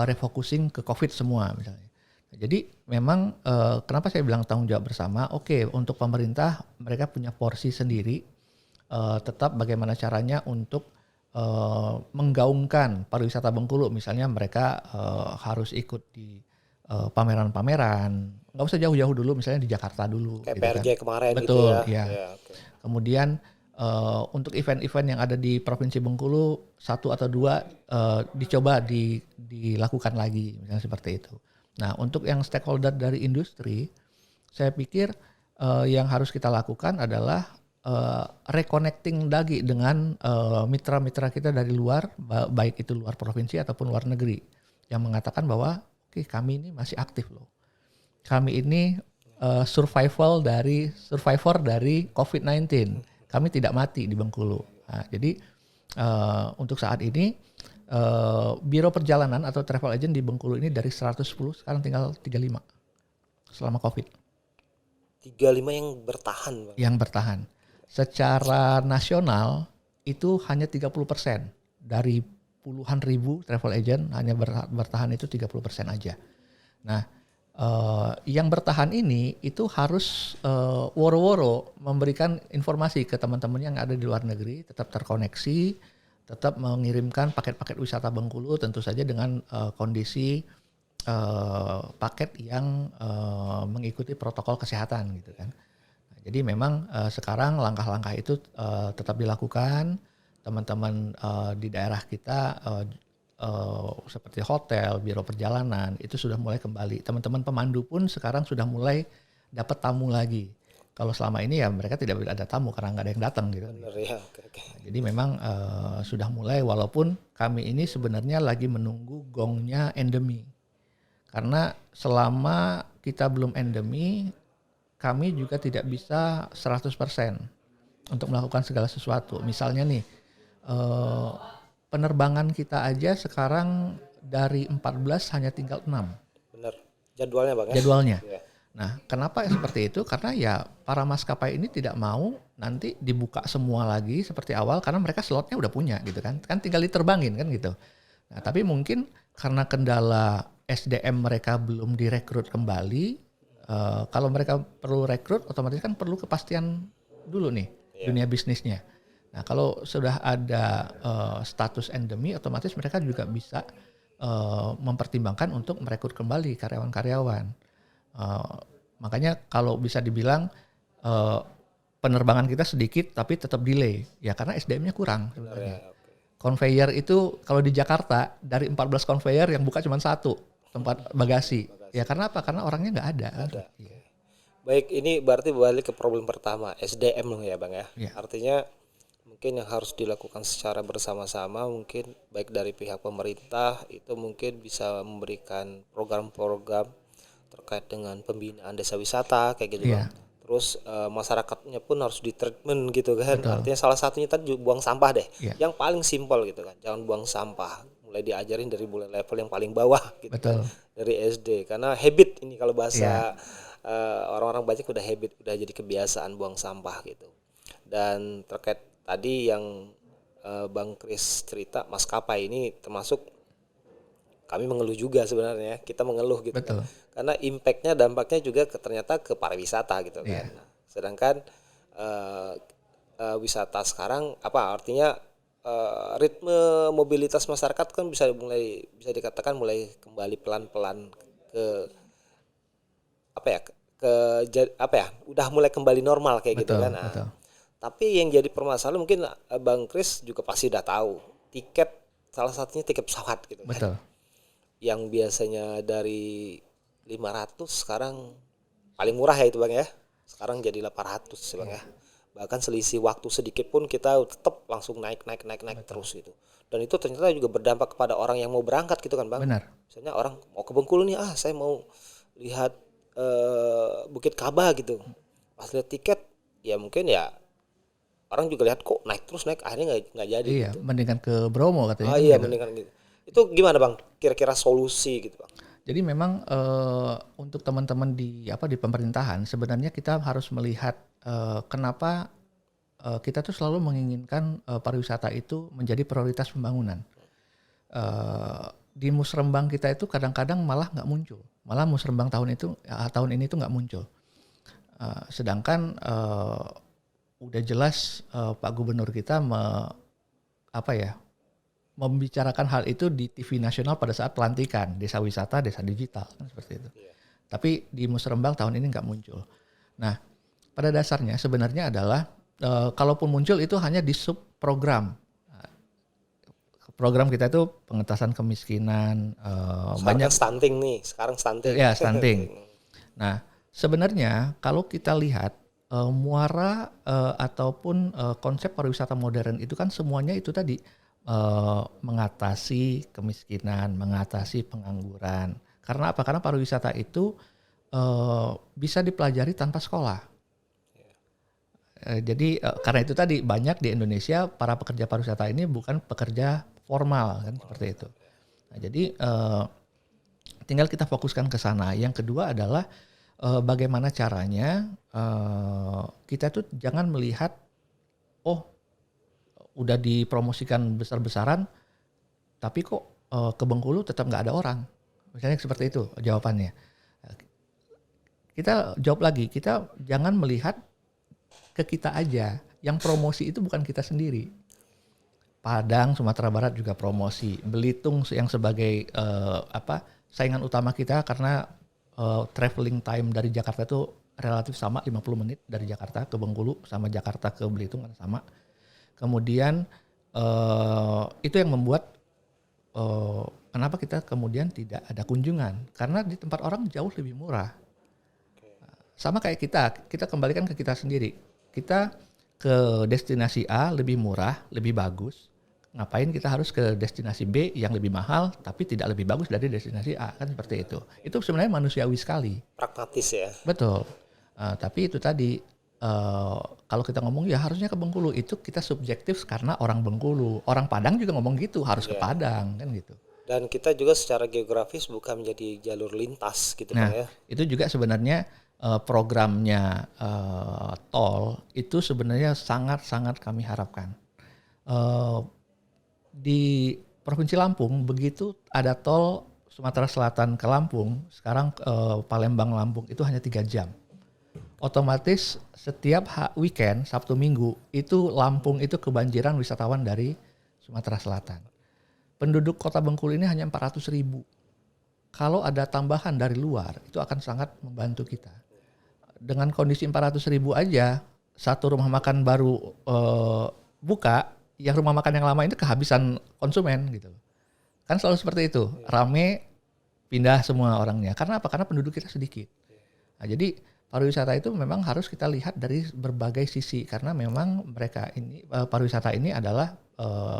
refocusing ke COVID semua misalnya. Jadi memang kenapa saya bilang tanggung jawab bersama? Oke, untuk pemerintah mereka punya porsi sendiri, tetap bagaimana caranya untuk menggaungkan pariwisata Bengkulu, misalnya mereka harus ikut di pameran-pameran, nggak usah jauh-jauh dulu, misalnya di Jakarta dulu, Kayak gitu kan. PRJ kemarin gitu Betul, ya. ya. Ya, oke. Kemudian untuk event-event yang ada di Provinsi Bengkulu, satu atau dua dicoba dilakukan lagi, misalnya seperti itu. Nah, untuk yang stakeholder dari industri, saya pikir yang harus kita lakukan adalah reconnecting lagi dengan mitra-mitra kita dari luar, baik itu luar provinsi ataupun luar negeri, yang mengatakan bahwa oke, kami ini masih aktif loh. Kami ini survivor dari COVID-19. Kami tidak mati di Bengkulu. Nah, jadi untuk saat ini biro perjalanan atau travel agent di Bengkulu ini dari 110 sekarang tinggal 35 selama COVID. 35 yang bertahan, Bang. Yang bertahan. Secara nasional itu hanya 30%. Dari puluhan ribu travel agent hanya bertahan itu 30% aja. Nah, yang bertahan ini itu harus woro-woro memberikan informasi ke teman-teman yang ada di luar negeri, tetap terkoneksi, tetap mengirimkan paket-paket wisata Bengkulu tentu saja dengan kondisi paket yang mengikuti protokol kesehatan gitu kan. Nah, jadi memang sekarang langkah-langkah itu tetap dilakukan. Teman-teman di daerah kita seperti hotel, biro perjalanan itu sudah mulai kembali. Teman-teman pemandu pun sekarang sudah mulai dapat tamu lagi. Kalau selama ini ya mereka tidak ada tamu karena nggak ada yang datang gitu. Bener ya, oke. Nah, jadi memang sudah mulai, walaupun kami ini sebenarnya lagi menunggu gongnya endemi. Karena selama kita belum endemi, kami juga tidak bisa 100% untuk melakukan segala sesuatu. Misalnya nih, penerbangan kita aja sekarang dari 14 hanya tinggal 6 Bener. Jadwalnya, Bang ya. jadwalnya. Iya. Nah, kenapa seperti itu? Karena ya para maskapai ini tidak mau nanti dibuka semua lagi seperti awal karena mereka slotnya udah punya gitu kan. Kan tinggal diterbangin kan gitu. Nah, tapi mungkin karena kendala SDM mereka belum direkrut kembali, kalau mereka perlu rekrut otomatis kan perlu kepastian dulu nih dunia bisnisnya. Nah, kalau sudah ada status endemi, otomatis mereka juga bisa mempertimbangkan untuk merekrut kembali karyawan-karyawan. Makanya kalau bisa dibilang penerbangan kita sedikit tapi tetap delay, ya karena SDM-nya kurang sebenarnya. Ya, oke. Conveyor itu kalau di Jakarta dari 14 conveyor yang buka cuma satu tempat bagasi. Ya karena apa? Karena orangnya nggak ada. Ada. Baik, ini berarti balik ke problem pertama, SDM loh ya, Bang ya. Ya. Artinya mungkin yang harus dilakukan secara bersama-sama, mungkin baik dari pihak pemerintah itu mungkin bisa memberikan program-program terkait dengan pembinaan desa wisata kayak gitu, Iya. Bang. Terus masyarakatnya pun harus ditreatment gitu kan. Betul. Artinya salah satunya tadi buang sampah deh. Iya. Yang paling simpel gitu kan. Jangan buang sampah. Mulai diajarin dari mulai level yang paling bawah gitu kan. Betul. Dari SD, karena habit ini kalau bahasa Iya. orang-orang banyak udah habit, udah jadi kebiasaan buang sampah gitu. Dan terkait tadi yang Bang Kris cerita maskapai ini, termasuk kami mengeluh juga sebenarnya, kita mengeluh gitu Betul. kan, karena impactnya, dampaknya juga ternyata ke pariwisata gitu kan. Iya. Nah, sedangkan wisata sekarang apa artinya, ritme mobilitas masyarakat kan bisa dikatakan mulai kembali pelan-pelan ke apa ya, apa ya, udah mulai kembali normal kayak gitu Betul. kan. Nah, Betul. tapi yang jadi permasalahan mungkin Bang Kris juga pasti udah tahu, tiket, salah satunya tiket pesawat gitu kan. Betul. Yang biasanya dari 500 sekarang paling murah ya itu Bang ya. Sekarang jadi 800 sih Bang ya. Bahkan selisih waktu sedikit pun kita tetap langsung naik terus gitu. Dan itu ternyata juga berdampak kepada orang yang mau berangkat gitu kan Bang. Benar. Misalnya orang mau ke Bengkulu nih, saya mau lihat Bukit Kaba gitu. Pas lihat tiket ya mungkin ya orang juga lihat kok naik terus naik, akhirnya nggak jadi Iya, gitu. mendingan ke Bromo katanya kan Iya gitu. mendingan gitu. Itu gimana Bang? Kira-kira solusi gitu Bang? Jadi memang untuk teman-teman di pemerintahan sebenarnya kita harus melihat kenapa kita tuh selalu menginginkan pariwisata itu menjadi prioritas pembangunan. Di Musrembang kita itu kadang-kadang malah nggak muncul, malah Musrembang tahun ini tuh nggak muncul. Sedangkan udah jelas Pak Gubernur kita membicarakan hal itu di TV nasional pada saat pelantikan desa wisata, desa digital kan seperti itu. Tapi di Musrembang tahun ini nggak muncul. Nah, pada dasarnya sebenarnya adalah kalaupun muncul itu hanya di sub program. Program kita itu pengentasan kemiskinan, Sekarang banyak kan stunting nih, sekarang stunting. ya stunting. Nah, sebenarnya kalau kita lihat muara ataupun konsep pariwisata modern itu kan semuanya itu tadi mengatasi kemiskinan, mengatasi pengangguran. Karena apa? Karena pariwisata itu bisa dipelajari tanpa sekolah. Jadi karena itu tadi banyak di Indonesia para pekerja pariwisata ini bukan pekerja formal kan seperti itu. Nah, jadi tinggal kita fokuskan ke sana. Yang kedua adalah bagaimana caranya kita tuh jangan melihat udah dipromosikan besar-besaran tapi kok ke Bengkulu tetap nggak ada orang. Misalnya seperti itu jawabannya. Kita jawab lagi, kita jangan melihat ke kita aja. Yang promosi itu bukan kita sendiri. Padang, Sumatera Barat juga promosi. Belitung yang sebagai saingan utama kita karena traveling time dari Jakarta itu relatif sama 50 menit dari Jakarta ke Bengkulu sama Jakarta ke Belitung kan sama. Kemudian itu yang membuat kenapa kita kemudian tidak ada kunjungan karena di tempat orang jauh lebih murah. Sama kayak kita kembalikan ke kita sendiri. Kita ke destinasi A lebih murah, lebih bagus. Ngapain kita harus ke destinasi B yang lebih mahal tapi tidak lebih bagus dari destinasi A kan seperti itu. Itu sebenarnya manusiawi sekali. Pragmatis ya. Betul. Tapi itu tadi kalau kita ngomong ya harusnya ke Bengkulu itu kita subjektif karena orang Bengkulu. Orang Padang juga ngomong gitu harus ke Padang kan gitu. Dan kita juga secara geografis bukan menjadi jalur lintas gitu Nah, Bang ya. itu juga sebenarnya programnya tol itu sebenarnya sangat-sangat kami harapkan. Di Provinsi Lampung begitu ada tol Sumatera Selatan ke Lampung, sekarang Palembang Lampung itu hanya 3 jam. Otomatis setiap weekend Sabtu Minggu itu Lampung itu kebanjiran wisatawan dari Sumatera Selatan. Penduduk kota Bengkulu ini hanya 400.000. Kalau ada tambahan dari luar itu akan sangat membantu kita. Dengan kondisi 400.000 aja satu rumah makan baru buka, yang rumah makan yang lama itu kehabisan konsumen gitu. Kan selalu seperti itu, rame pindah semua orangnya. Karena apa? Karena penduduk kita sedikit. Nah, jadi pariwisata itu memang harus kita lihat dari berbagai sisi karena memang pariwisata ini adalah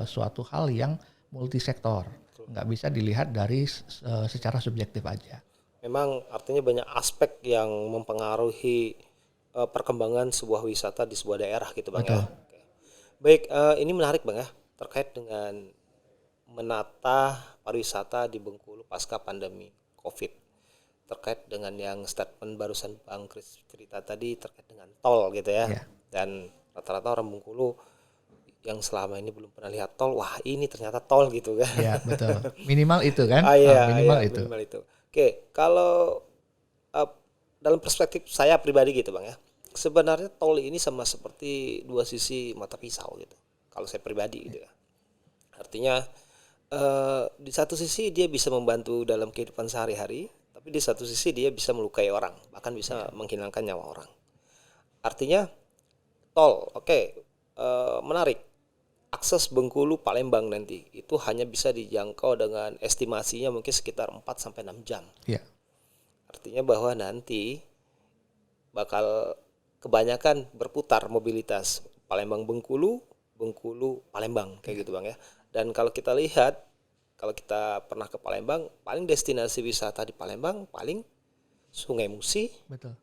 suatu hal yang multisektor, nggak bisa dilihat dari secara subjektif aja. Memang artinya banyak aspek yang mempengaruhi perkembangan sebuah wisata di sebuah daerah gitu Bang. Betul. Ya. Oke. Baik, ini menarik Bang ya terkait dengan menata pariwisata di Bengkulu pasca pandemi Covid. Terkait dengan yang statement barusan Bang Kris cerita tadi terkait dengan tol gitu ya. Yeah. Dan rata-rata orang Bengkulu yang selama ini belum pernah lihat tol, wah ini ternyata tol gitu kan. Iya, betul. Minimal itu kan? Iya, Minimal iya, itu. minimal itu. Oke, kalau dalam perspektif saya pribadi gitu Bang ya. Sebenarnya tol ini sama seperti dua sisi mata pisau gitu. Kalau saya pribadi gitu ya. Artinya di satu sisi dia bisa membantu dalam kehidupan sehari-hari, tapi di satu sisi dia bisa melukai orang, bahkan bisa menghilangkan nyawa orang. Artinya tol, menarik. Akses Bengkulu Palembang nanti itu hanya bisa dijangkau dengan estimasinya mungkin sekitar 4 sampai 6 jam. Iya. Artinya bahwa nanti bakal kebanyakan berputar mobilitas Palembang Bengkulu, Bengkulu Palembang kayak gitu Bang ya. Dan kalau kita lihat, kalau kita pernah ke Palembang, paling destinasi wisata di Palembang paling Sungai Musi Betul.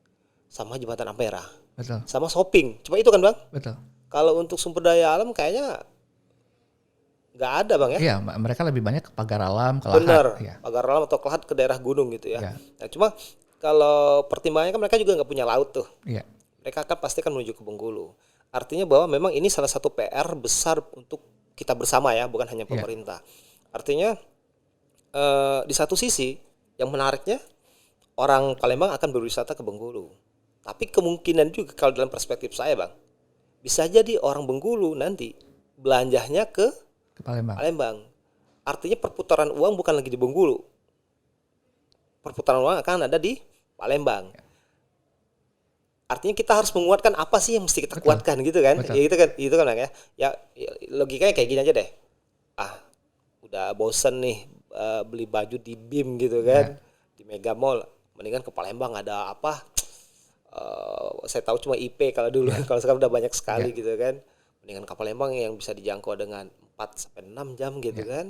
sama Jembatan Ampera. Betul. Sama shopping. Cuma itu kan Bang? Betul. Kalau untuk sumber daya alam kayaknya nggak ada Bang ya. Iya, mereka lebih banyak ke pagar alam, ke Bener, lahat. Ya, pagar alam atau kelahat ke daerah gunung gitu ya. ya, Nah, cuma kalau pertimbangannya kan mereka juga nggak punya laut tuh. iya, Mereka kan pasti kan menuju ke Bengkulu. Artinya bahwa memang ini salah satu PR besar untuk kita bersama ya, bukan hanya iya, pemerintah. Artinya di satu sisi yang menariknya orang Palembang akan berwisata ke Bengkulu. Tapi kemungkinan juga kalau dalam perspektif saya Bang, bisa jadi orang Bengkulu nanti belanjanya ke ke Palembang. Palembang. Artinya perputaran uang bukan lagi di Bengkulu. Perputaran uang akan ada di Palembang. Artinya kita harus menguatkan apa sih yang mesti kita Betul, kuatkan gitu kan? betul. Ya itu kan Bang ya. Ya, logikanya kayak gini aja deh. Ah, udah bosen nih beli baju di BIM gitu kan, Ya, di Mega Mall. Mendingan ke Palembang ada apa? Saya tahu cuma IP kalau dulu, ya, kalau sekarang udah banyak sekali ya, gitu kan. Mendingan ke Palembang yang bisa dijangkau dengan 4 sampai 6 jam gitu ya. kan.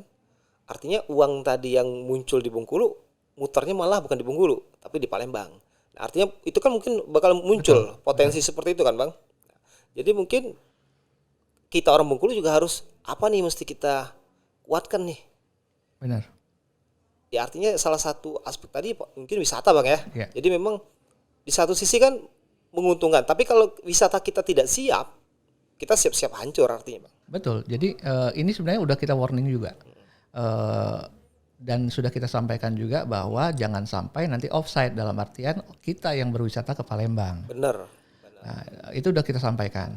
Artinya uang tadi yang muncul di Bengkulu muternya malah bukan di Bengkulu, tapi di Palembang. Nah, artinya itu kan mungkin bakal Betul, muncul betul. potensi seperti itu kan, Bang. Jadi mungkin kita orang Bengkulu juga harus apa nih mesti kita kuatkan nih. Benar. Ya artinya salah satu aspek tadi mungkin wisata Bang ya. Ya, Jadi memang di satu sisi kan menguntungkan, tapi kalau wisata kita tidak siap, kita siap-siap hancur artinya Bang. betul. Jadi ini sebenarnya udah kita warning juga. Eh, dan sudah kita sampaikan juga bahwa jangan sampai nanti offside dalam artian kita yang berwisata ke Palembang. Bener. Bener. Nah, itu udah kita sampaikan.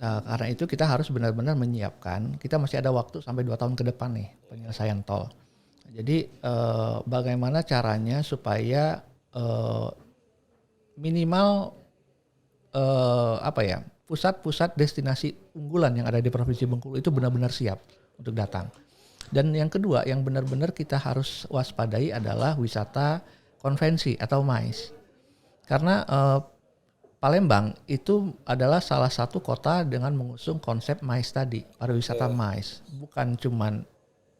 Karena itu kita harus benar-benar menyiapkan. Kita masih ada waktu sampai 2 tahun ke depan nih penyelesaian tol. Jadi bagaimana caranya supaya minimal apa ya, pusat-pusat destinasi unggulan yang ada di Provinsi Bengkulu itu benar-benar siap untuk datang. Dan yang kedua yang benar-benar kita harus waspadai adalah wisata konvensi atau MICE. Karena Palembang itu adalah salah satu kota dengan mengusung konsep MICE tadi, pariwisata Oke. MICE. Bukan cuman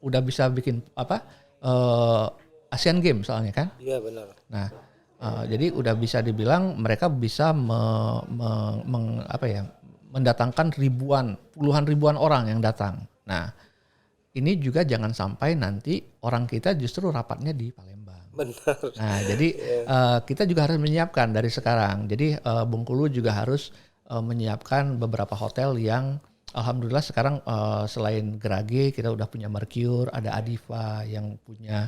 udah bisa bikin apa Asian Games soalnya kan. Iya benar. Nah, jadi udah bisa dibilang mereka bisa apa ya, mendatangkan puluhan ribuan orang yang datang. Nah, ini juga jangan sampai nanti orang kita justru rapatnya di Palembang. Benar. Nah, jadi kita juga harus menyiapkan dari sekarang. Jadi Bengkulu juga harus menyiapkan beberapa hotel yang alhamdulillah sekarang selain Gerage kita udah punya Mercure, ada Adiva yang punya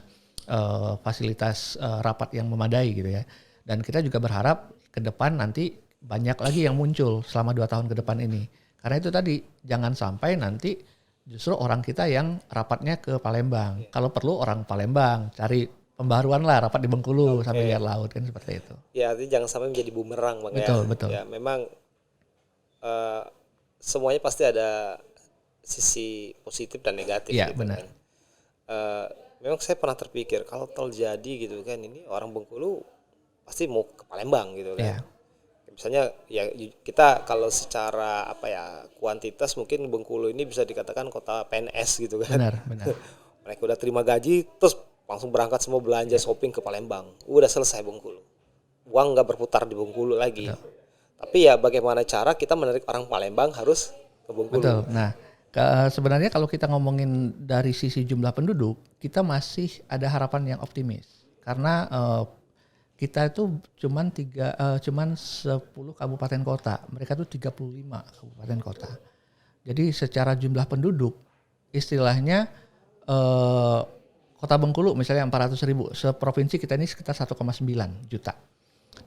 fasilitas rapat yang memadai gitu ya. Dan kita juga berharap ke depan nanti banyak lagi yang muncul selama 2 tahun ke depan ini. Karena itu tadi jangan sampai nanti justru orang kita yang rapatnya ke Palembang. Kalau perlu orang Palembang cari pembaruan lah rapat di Bengkulu sambil lihat laut kan seperti itu. Ya artinya jangan sampai menjadi bumerang Bang ya. Betul, betul. Ya memang eh, semuanya pasti ada sisi positif dan negatif Iya, gitu benar. kan. Memang saya pernah terpikir kalau tol jadi gitu kan, ini orang Bengkulu pasti mau ke Palembang gitu kan. Iya, Misalnya ya kita kalau secara apa ya kuantitas mungkin Bengkulu ini bisa dikatakan kota PNS gitu kan. benar, benar. Mereka udah terima gaji terus langsung berangkat semua belanja shopping ke Palembang. Udah selesai Bengkulu. Uang nggak berputar di Bengkulu lagi. Tapi ya bagaimana cara kita menarik orang Palembang harus ke Betul. Bengkulu. Nah, sebenarnya kalau kita ngomongin dari sisi jumlah penduduk, kita masih ada harapan yang optimis. Karena kita itu cuman 10 kabupaten kota. Mereka tuh 35 kabupaten kota. Jadi secara jumlah penduduk, istilahnya Kota Bengkulu misalnya 400.000, seprovinsi kita ini sekitar 1,9 juta.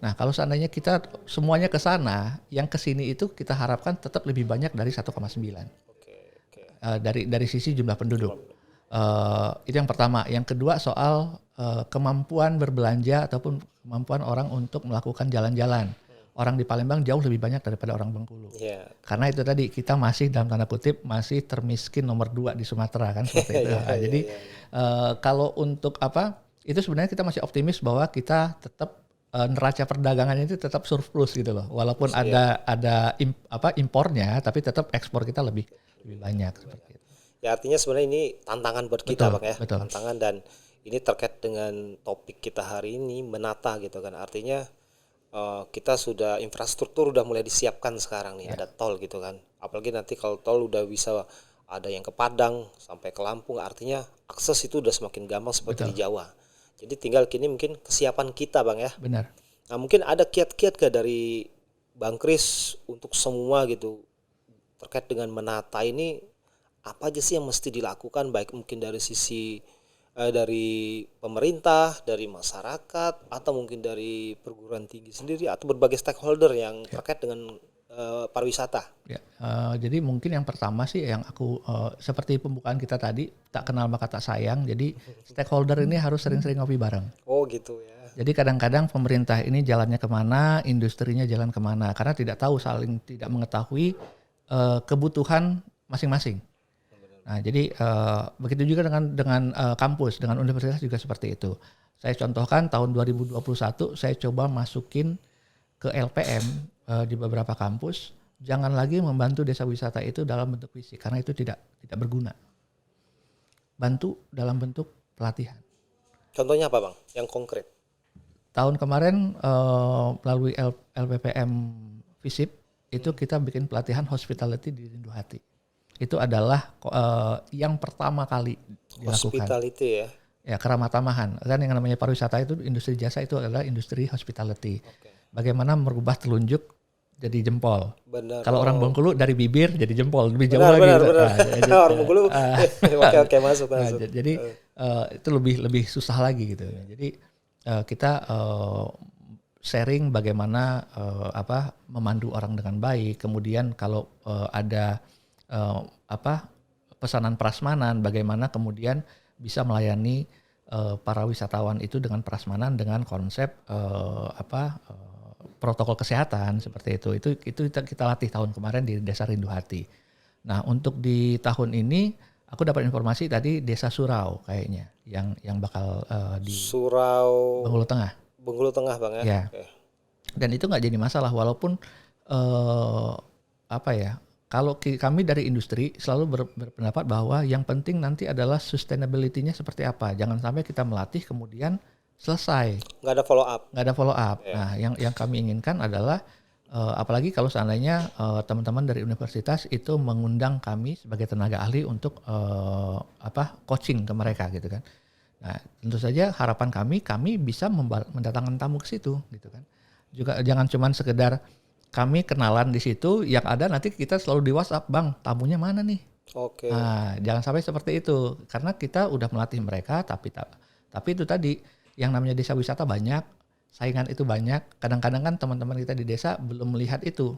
Nah, kalau seandainya kita semuanya ke sana, yang ke sini itu kita harapkan tetap lebih banyak dari 1,9 Oke, oke. dari sisi jumlah penduduk. Itu yang pertama. Yang kedua soal kemampuan berbelanja ataupun kemampuan orang untuk melakukan jalan-jalan. Orang di Palembang jauh lebih banyak daripada orang Bengkulu. Iya. Karena itu tadi kita masih dalam tanda kutip masih termiskin nomor 2 di Sumatera kan seperti itu. Iya, Nah, iya, jadi iya. kalau untuk apa itu sebenarnya kita masih optimis bahwa kita tetap neraca perdagangannya itu tetap surplus gitu loh. Walaupun ada impornya tapi tetap ekspor kita lebih banyak seperti itu. Ya artinya sebenarnya ini tantangan buat kita Betul, Bang ya. betul. Tantangan dan ini terkait dengan topik kita hari ini menata gitu kan. Artinya kita sudah infrastruktur udah mulai disiapkan sekarang nih, ada tol gitu kan. Apalagi nanti kalau tol udah bisa ada yang ke Padang sampai ke Lampung, artinya akses itu udah semakin gampang seperti di Betul. Jawa. Jadi tinggal kini mungkin kesiapan kita Bang ya. Benar. Nah mungkin ada kiat-kiat gak dari Bang Kris untuk semua gitu terkait dengan menata ini, apa aja sih yang mesti dilakukan, baik mungkin dari sisi dari pemerintah, dari masyarakat, atau mungkin dari perguruan tinggi sendiri atau berbagai stakeholder yang terkait dengan pariwisata. Ya, jadi mungkin yang pertama sih yang aku seperti pembukaan kita tadi, tak kenal maka tak sayang. Jadi stakeholder ini harus sering-sering ngopi bareng. Oh gitu ya. Jadi kadang-kadang pemerintah ini jalannya kemana, industrinya jalan kemana, karena tidak tahu, saling tidak mengetahui kebutuhan masing-masing. Nah, jadi begitu juga dengan kampus, dengan universitas juga seperti itu. Saya contohkan tahun 2021 saya coba masukin ke LPM di beberapa kampus, jangan lagi membantu desa wisata itu dalam bentuk fisik karena itu tidak berguna. Bantu dalam bentuk pelatihan. Contohnya apa Bang? Yang konkret? Tahun kemarin melalui LPPM FISIP itu kita bikin pelatihan hospitality di Rindu Hati. Itu adalah yang pertama kali dilakukan. Hospitality ya. Ya, keramatamahan. Kan yang namanya pariwisata itu, industri jasa itu adalah industri hospitality. Bagaimana merubah telunjuk jadi jempol. Benar. Kalau orang Bengkulu dari bibir jadi jempol, lebih jauh Benar, lagi. benar. Orang Bengkulu. Oke, masuk. Jadi itu lebih susah lagi gitu. Jadi kita sharing bagaimana memandu orang dengan baik. Kemudian kalau ada pesanan prasmanan, bagaimana kemudian bisa melayani para wisatawan itu dengan prasmanan dengan konsep protokol kesehatan seperti itu. Itu kita latih tahun kemarin di Desa Rindu Hati. Nah, untuk di tahun ini aku dapat informasi tadi Desa Surau kayaknya yang bakal di Surau Bengkulu Tengah. Bengkulu Tengah Bang ya. Ya. Oke. Dan itu nggak jadi masalah walaupun kalau kami dari industri selalu berpendapat bahwa yang penting nanti adalah sustainability-nya seperti apa. Jangan sampai kita melatih kemudian selesai. Nggak ada follow up. Nggak ada follow up. Nah, yang kami inginkan adalah apalagi kalau seandainya teman-teman dari universitas itu mengundang kami sebagai tenaga ahli untuk coaching ke mereka gitu kan. Nah, tentu saja harapan kami bisa mendatangkan tamu ke situ gitu kan. Juga jangan cuman sekedar kami kenalan di situ, yang ada nanti kita selalu di WhatsApp, Bang, tamunya mana nih? Oke. Nah, jangan sampai seperti itu, karena kita udah melatih mereka, tapi itu tadi, yang namanya desa wisata banyak, saingan itu banyak, kadang-kadang kan teman-teman kita di desa belum melihat itu.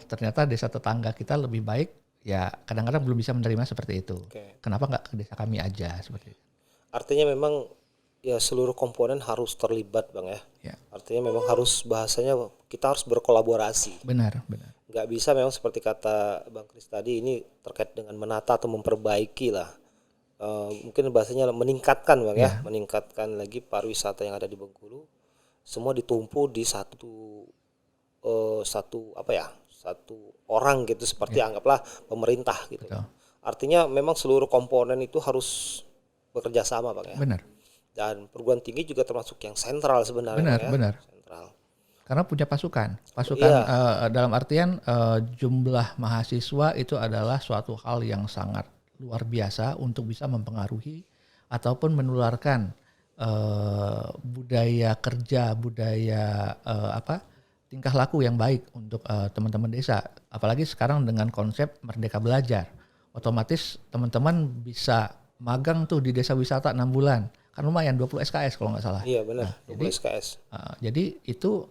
Ternyata desa tetangga kita lebih baik, ya kadang-kadang belum bisa menerima seperti itu. Oke. Kenapa nggak ke desa kami aja, seperti itu. Artinya memang ya seluruh komponen harus terlibat Bang ya. Ya. Artinya memang harus, bahasanya kita harus berkolaborasi. Benar. Nggak bisa memang seperti kata Bang Kris tadi, ini terkait dengan menata atau memperbaiki lah. Mungkin bahasanya meningkatkan Bang ya. Meningkatkan lagi pariwisata yang ada di Bengkulu. Semua ditumpu di satu orang gitu, seperti anggaplah pemerintah gitu. Betul. Artinya memang seluruh komponen itu harus bekerja sama Bang ya. Benar. Dan perguruan tinggi juga termasuk yang sentral sebenarnya. Benar. Sentral. Karena punya pasukan Iya. dalam artian jumlah mahasiswa itu adalah suatu hal yang sangat luar biasa untuk bisa mempengaruhi ataupun menularkan budaya kerja, budaya tingkah laku yang baik untuk teman-teman desa. Apalagi sekarang dengan konsep Merdeka Belajar, otomatis teman-teman bisa magang tuh di desa wisata 6 bulan. Kan lumayan 20 SKS kalau nggak salah. Iya benar, 20 jadi, SKS. Jadi itu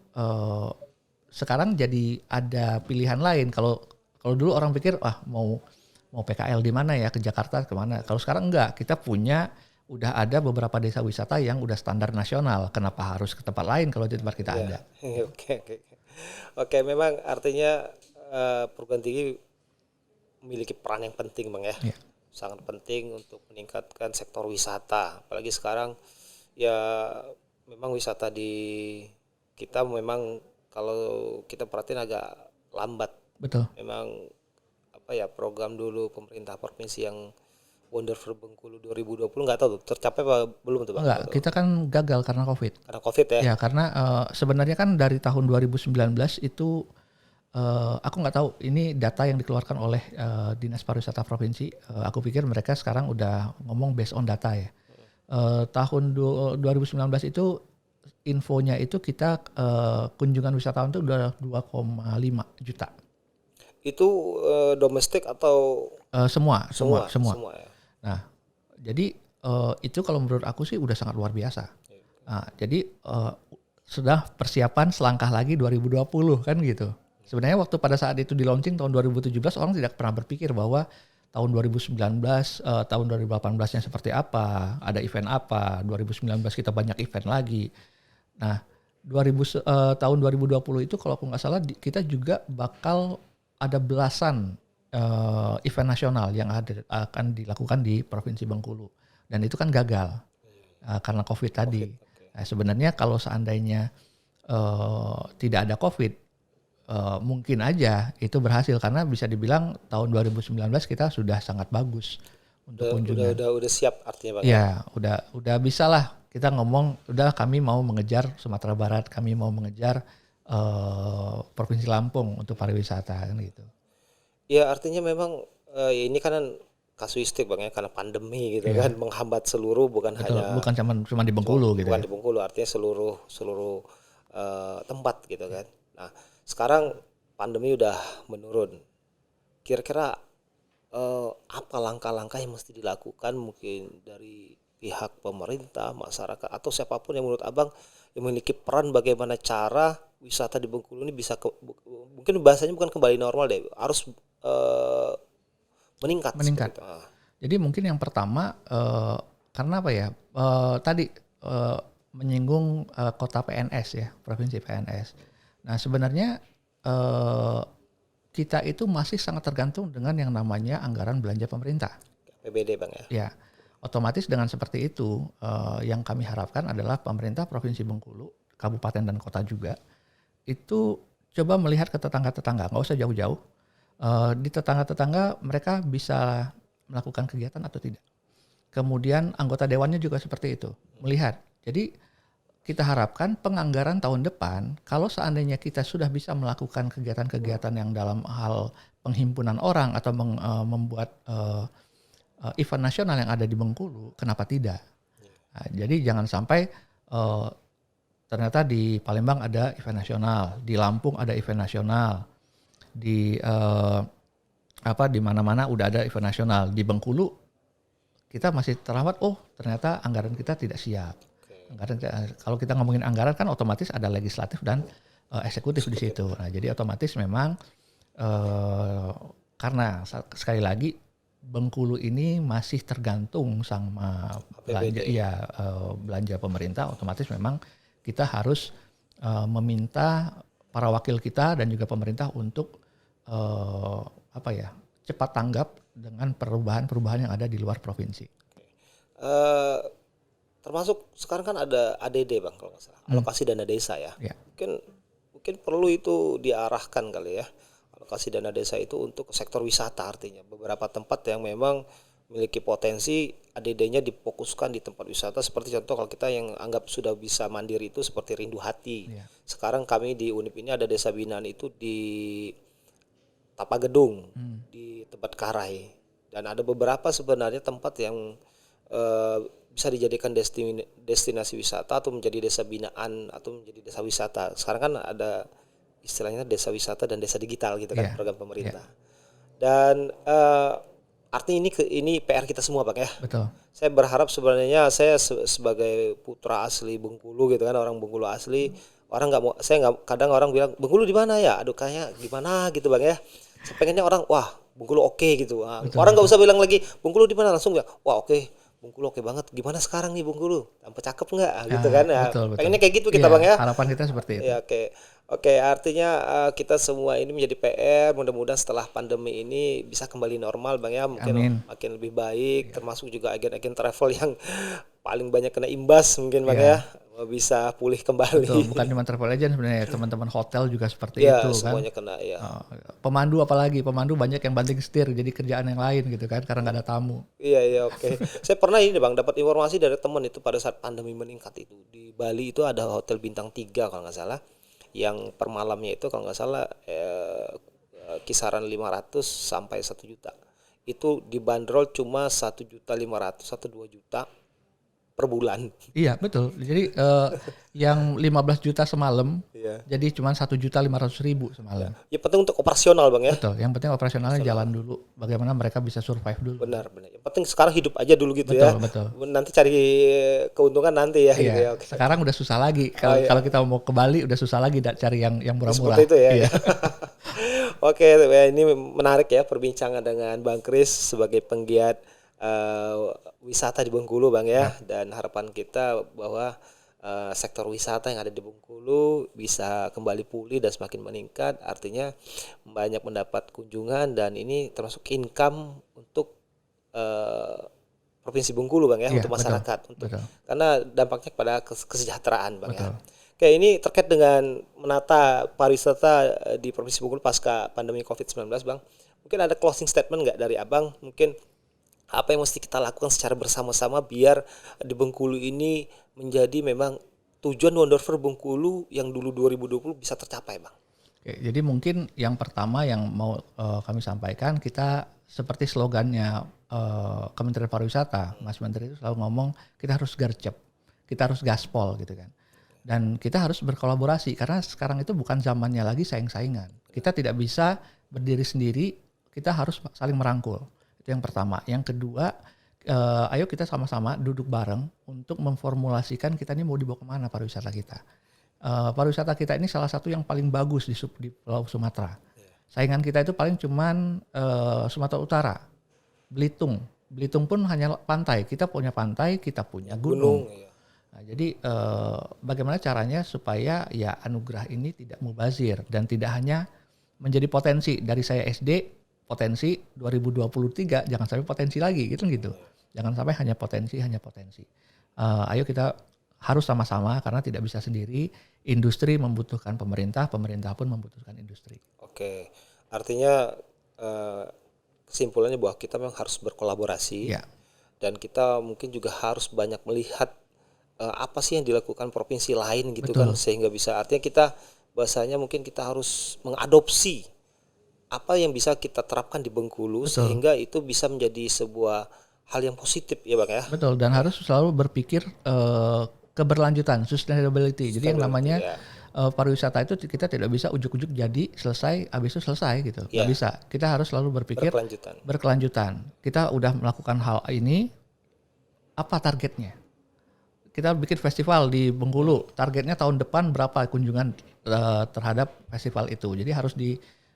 sekarang jadi ada pilihan lain. Kalau dulu orang pikir mau PKL di mana ya, ke Jakarta kemana. Kalau sekarang enggak, kita udah ada beberapa desa wisata yang udah standar nasional. Kenapa harus ke tempat lain kalau di tempat kita ada? Oke, memang artinya perguruan tinggi memiliki peran yang penting Bang ya. Iya. Sangat penting untuk meningkatkan sektor wisata. Apalagi sekarang ya memang wisata di kita memang kalau kita perhatiin agak lambat. Betul. Memang program dulu pemerintah provinsi yang Wonderful Bengkulu 2020 nggak tahu tuh tercapai apa belum tuh Bang? Enggak, kita kan gagal karena COVID. Karena Covid ya. Ya, karena sebenarnya kan dari tahun 2019 itu aku nggak tahu ini data yang dikeluarkan oleh Dinas Pariwisata Provinsi. Aku pikir mereka sekarang udah ngomong based on data ya. Tahun 2019 itu infonya itu kita kunjungan wisatawan itu udah 2,5 juta. Itu domestik atau Semua ya. Nah, jadi itu kalau menurut aku sih udah sangat luar biasa. Nah, jadi sudah persiapan selangkah lagi 2020 kan gitu. Sebenarnya waktu pada saat itu di launching tahun 2017 orang tidak pernah berpikir bahwa tahun 2019, tahun 2018-nya seperti apa, ada event apa, 2019 kita banyak event lagi. Nah, tahun 2020 itu kalau aku nggak salah kita juga bakal ada belasan event nasional yang akan dilakukan di Provinsi Bengkulu. Dan itu kan gagal karena COVID tadi. Nah, sebenarnya kalau seandainya tidak ada COVID, mungkin aja itu berhasil karena bisa dibilang tahun 2019 kita sudah sangat bagus untuk kunjungan. Udah siap artinya Bang. Ya, udah bisa lah kita ngomong, udah kami mau mengejar Sumatera Barat, kami mau mengejar Provinsi Lampung untuk pariwisata kan gitu. Ya artinya memang ini kan kasuistik Bang ya karena pandemi gitu kan menghambat seluruh bukan Betul, hanya bukan cuma di Bengkulu gitu bukan ya. di Bengkulu artinya seluruh tempat gitu kan. Nah, sekarang pandemi udah menurun. Kira-kira apa langkah-langkah yang mesti dilakukan mungkin dari pihak pemerintah, masyarakat atau siapapun yang menurut Abang yang memiliki peran bagaimana cara wisata di Bengkulu ini bisa mungkin bahasanya bukan kembali normal deh, harus meningkat. Meningkat. Jadi mungkin yang pertama karena apa ya? Tadi menyinggung kota PNS ya, provinsi PNS. Nah sebenarnya kita itu masih sangat tergantung dengan yang namanya anggaran belanja pemerintah. APBD Bang ya. Ya, otomatis dengan seperti itu yang kami harapkan adalah pemerintah Provinsi Bengkulu, kabupaten dan kota juga itu coba melihat ke tetangga-tetangga, nggak usah jauh-jauh. Di tetangga-tetangga mereka bisa melakukan kegiatan atau tidak. Kemudian anggota dewannya juga seperti itu, melihat. Jadi kita harapkan penganggaran tahun depan, kalau seandainya kita sudah bisa melakukan kegiatan-kegiatan yang dalam hal penghimpunan orang atau membuat event nasional yang ada di Bengkulu, kenapa tidak? Nah, jadi jangan sampai ternyata di Palembang ada event nasional, di Lampung ada event nasional, di di mana-mana udah ada event nasional. Di Bengkulu kita masih terlambat. Oh, ternyata anggaran kita tidak siap. Kalau kita ngomongin anggaran kan otomatis ada legislatif dan eksekutif di situ. Nah, jadi otomatis memang karena sekali lagi Bengkulu ini masih tergantung sama belanja pemerintah. Otomatis memang kita harus meminta para wakil kita dan juga pemerintah untuk cepat tanggap dengan perubahan-perubahan yang ada di luar provinsi. Termasuk sekarang kan ada ADD Bang kalau nggak salah, alokasi dana desa ya. Mungkin perlu itu diarahkan kali ya, alokasi dana desa itu untuk sektor wisata, artinya beberapa tempat yang memang memiliki potensi ADD-nya difokuskan di tempat wisata, seperti contoh kalau kita yang anggap sudah bisa mandiri itu seperti Rindu Hati. Sekarang kami di Unip ini ada desa binaan itu di Tapagedung, di tempat Karai, dan ada beberapa sebenarnya tempat yang bisa dijadikan destinasi wisata atau menjadi desa binaan atau menjadi desa wisata. Sekarang kan ada istilahnya desa wisata dan desa digital gitu kan, program pemerintah. Dan artinya ini PR kita semua Bang ya. Betul. Saya berharap sebenarnya saya sebagai putra asli Bengkulu gitu kan, orang Bengkulu asli, kadang orang bilang Bengkulu di mana ya? Aduh kayaknya gimana gitu Bang ya. Saya pengennya orang wah Bengkulu oke gitu. Nah, orang nggak usah bilang lagi Bengkulu di mana, langsung bilang wah oke. Bengkulu oke banget. Gimana sekarang nih Bengkulu? Tampak cakep nggak? Gitu kan ya. Betul. Pengennya kayak gitu kita Bang ya. Harapan kita seperti itu. Ya Oke, artinya kita semua ini menjadi PR. Mudah-mudahan setelah pandemi ini bisa kembali normal Bang ya. Mungkin makin lebih baik, termasuk juga agen-agen travel yang paling banyak kena imbas mungkin Bang ya. bisa pulih kembali. Betul, bukan cuma travel agent sebenarnya, teman-teman hotel juga seperti Ya, itu kan. semuanya kena ya. Pemandu apalagi, pemandu banyak yang banting setir jadi kerjaan yang lain gitu kan karena nggak ada tamu. Iya, oke. Saya pernah ini Bang, dapat informasi dari teman itu pada saat pandemi meningkat itu. Di Bali itu ada hotel bintang 3 kalau nggak salah. Yang per malamnya itu kalau nggak salah kisaran 500 sampai 1 juta. Itu dibanderol cuma 1.500.000 atau 2 juta per bulan. Iya betul. Jadi yang 15 juta semalam, Iya. jadi cuma 1.500.000 semalam. Ya penting untuk operasional Bang ya. Betul. Yang penting operasionalnya jalan dulu. Bagaimana mereka bisa survive dulu. Benar. Yang penting sekarang hidup aja dulu gitu Betul, ya. betul. Nanti cari keuntungan nanti ya. Iya. Gitu ya. Oke. Sekarang udah susah lagi. Kalau kita mau ke Bali udah susah lagi cari yang murah-murah. Seperti itu ya. Iya. Oke, ini menarik ya perbincangan dengan Bang Kris sebagai penggiat wisata di Bengkulu Bang ya. Dan harapan kita bahwa sektor wisata yang ada di Bengkulu bisa kembali pulih dan semakin meningkat, artinya banyak mendapat kunjungan dan ini termasuk income untuk Provinsi Bengkulu Bang ya, Iya, untuk masyarakat, betul. karena dampaknya kepada kesejahteraan Bang Betul. ya. Oke, ini terkait dengan menata pariwisata di Provinsi Bengkulu pasca pandemi COVID-19 Bang. Mungkin ada closing statement nggak dari Abang? Mungkin apa yang mesti kita lakukan secara bersama-sama biar di Bengkulu ini menjadi memang tujuan Wonderful Bengkulu yang dulu 2020 bisa tercapai Bang? Oke, jadi mungkin yang pertama yang mau kami sampaikan, kita seperti slogannya Kementerian Pariwisata, Mas Menteri itu selalu ngomong kita harus gercep, kita harus gaspol gitu kan. Dan kita harus berkolaborasi karena sekarang itu bukan zamannya lagi saing-saingan. Kita tidak bisa berdiri sendiri, kita harus saling merangkul. Itu yang pertama. Yang kedua, ayo kita sama-sama duduk bareng untuk memformulasikan kita ini mau dibawa kemana pariwisata kita. Pariwisata kita ini salah satu yang paling bagus di Pulau Sumatera. Saingan kita itu paling cuman Sumatera Utara, Belitung. Belitung pun hanya pantai. Kita punya pantai, kita punya gunung. Ya. Nah, jadi bagaimana caranya supaya ya anugerah ini tidak mubazir dan tidak hanya menjadi potensi dari saya SD. Potensi 2023 jangan sampai potensi lagi gitu. Jangan sampai hanya potensi. Ayo kita harus sama-sama karena tidak bisa sendiri. Industri membutuhkan pemerintah pun membutuhkan industri. Oke, artinya kesimpulannya bahwa kita memang harus berkolaborasi. Ya. Dan kita mungkin juga harus banyak melihat apa sih yang dilakukan provinsi lain gitu. Betul. Kan, sehingga bisa artinya kita bahasanya mungkin kita harus mengadopsi apa yang bisa kita terapkan di Bengkulu. Betul. Sehingga itu bisa menjadi sebuah hal yang positif ya Bang ya. Betul, dan harus selalu berpikir keberlanjutan, sustainability. Jadi yang namanya pariwisata itu kita tidak bisa ujuk-ujuk jadi selesai, habis itu selesai gitu. Nggak bisa. Kita harus selalu berpikir berkelanjutan. Kita udah melakukan hal ini, apa targetnya? Kita bikin festival di Bengkulu, targetnya tahun depan berapa kunjungan terhadap festival itu. Jadi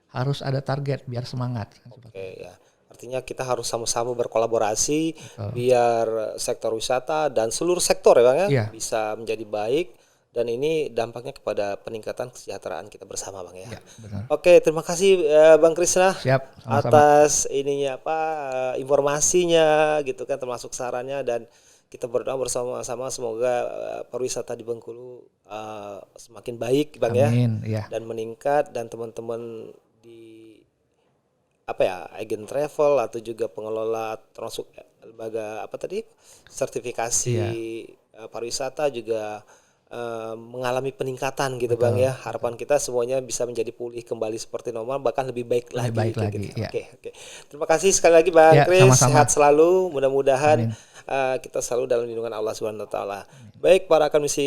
harus ada target biar semangat. Oke, ya. Artinya kita harus sama-sama berkolaborasi biar sektor wisata dan seluruh sektor ya Bang ya bisa menjadi baik, dan ini dampaknya kepada peningkatan kesejahteraan kita bersama Bang ya. Benar. Oke, terima kasih Bang Krisna. Siap, sama-sama. Atas ininya informasinya gitu kan, termasuk sarannya, dan kita berdoa bersama-sama semoga pariwisata di Bengkulu semakin baik Bang. Amin, ya. Dan meningkat, dan teman-teman di agen travel atau juga pengelola termasuk lembaga sertifikasi pariwisata juga mengalami peningkatan gitu. Betul. Bang ya. Harapan kita semuanya bisa menjadi pulih kembali seperti normal, bahkan lebih baik lagi. Ya. Oke. Terima kasih sekali lagi Bang Kris, sehat selalu, mudah-mudahan kita selalu dalam lindungan Allah Subhanahu wa taala. Baik para akademisi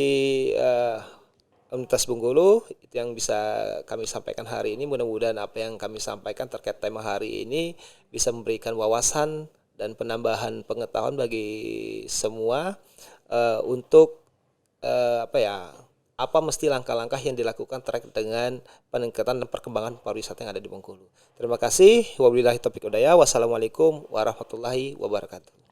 Universitas Bengkulu, itu yang bisa kami sampaikan hari ini. Mudah-mudahan apa yang kami sampaikan terkait tema hari ini bisa memberikan wawasan dan penambahan pengetahuan bagi semua untuk apa mesti langkah-langkah yang dilakukan terkait dengan peningkatan dan perkembangan pariwisata yang ada di Bengkulu. Terima kasih. Wabillahi taufiq wal hidayah. Wassalamualaikum warahmatullahi wabarakatuh.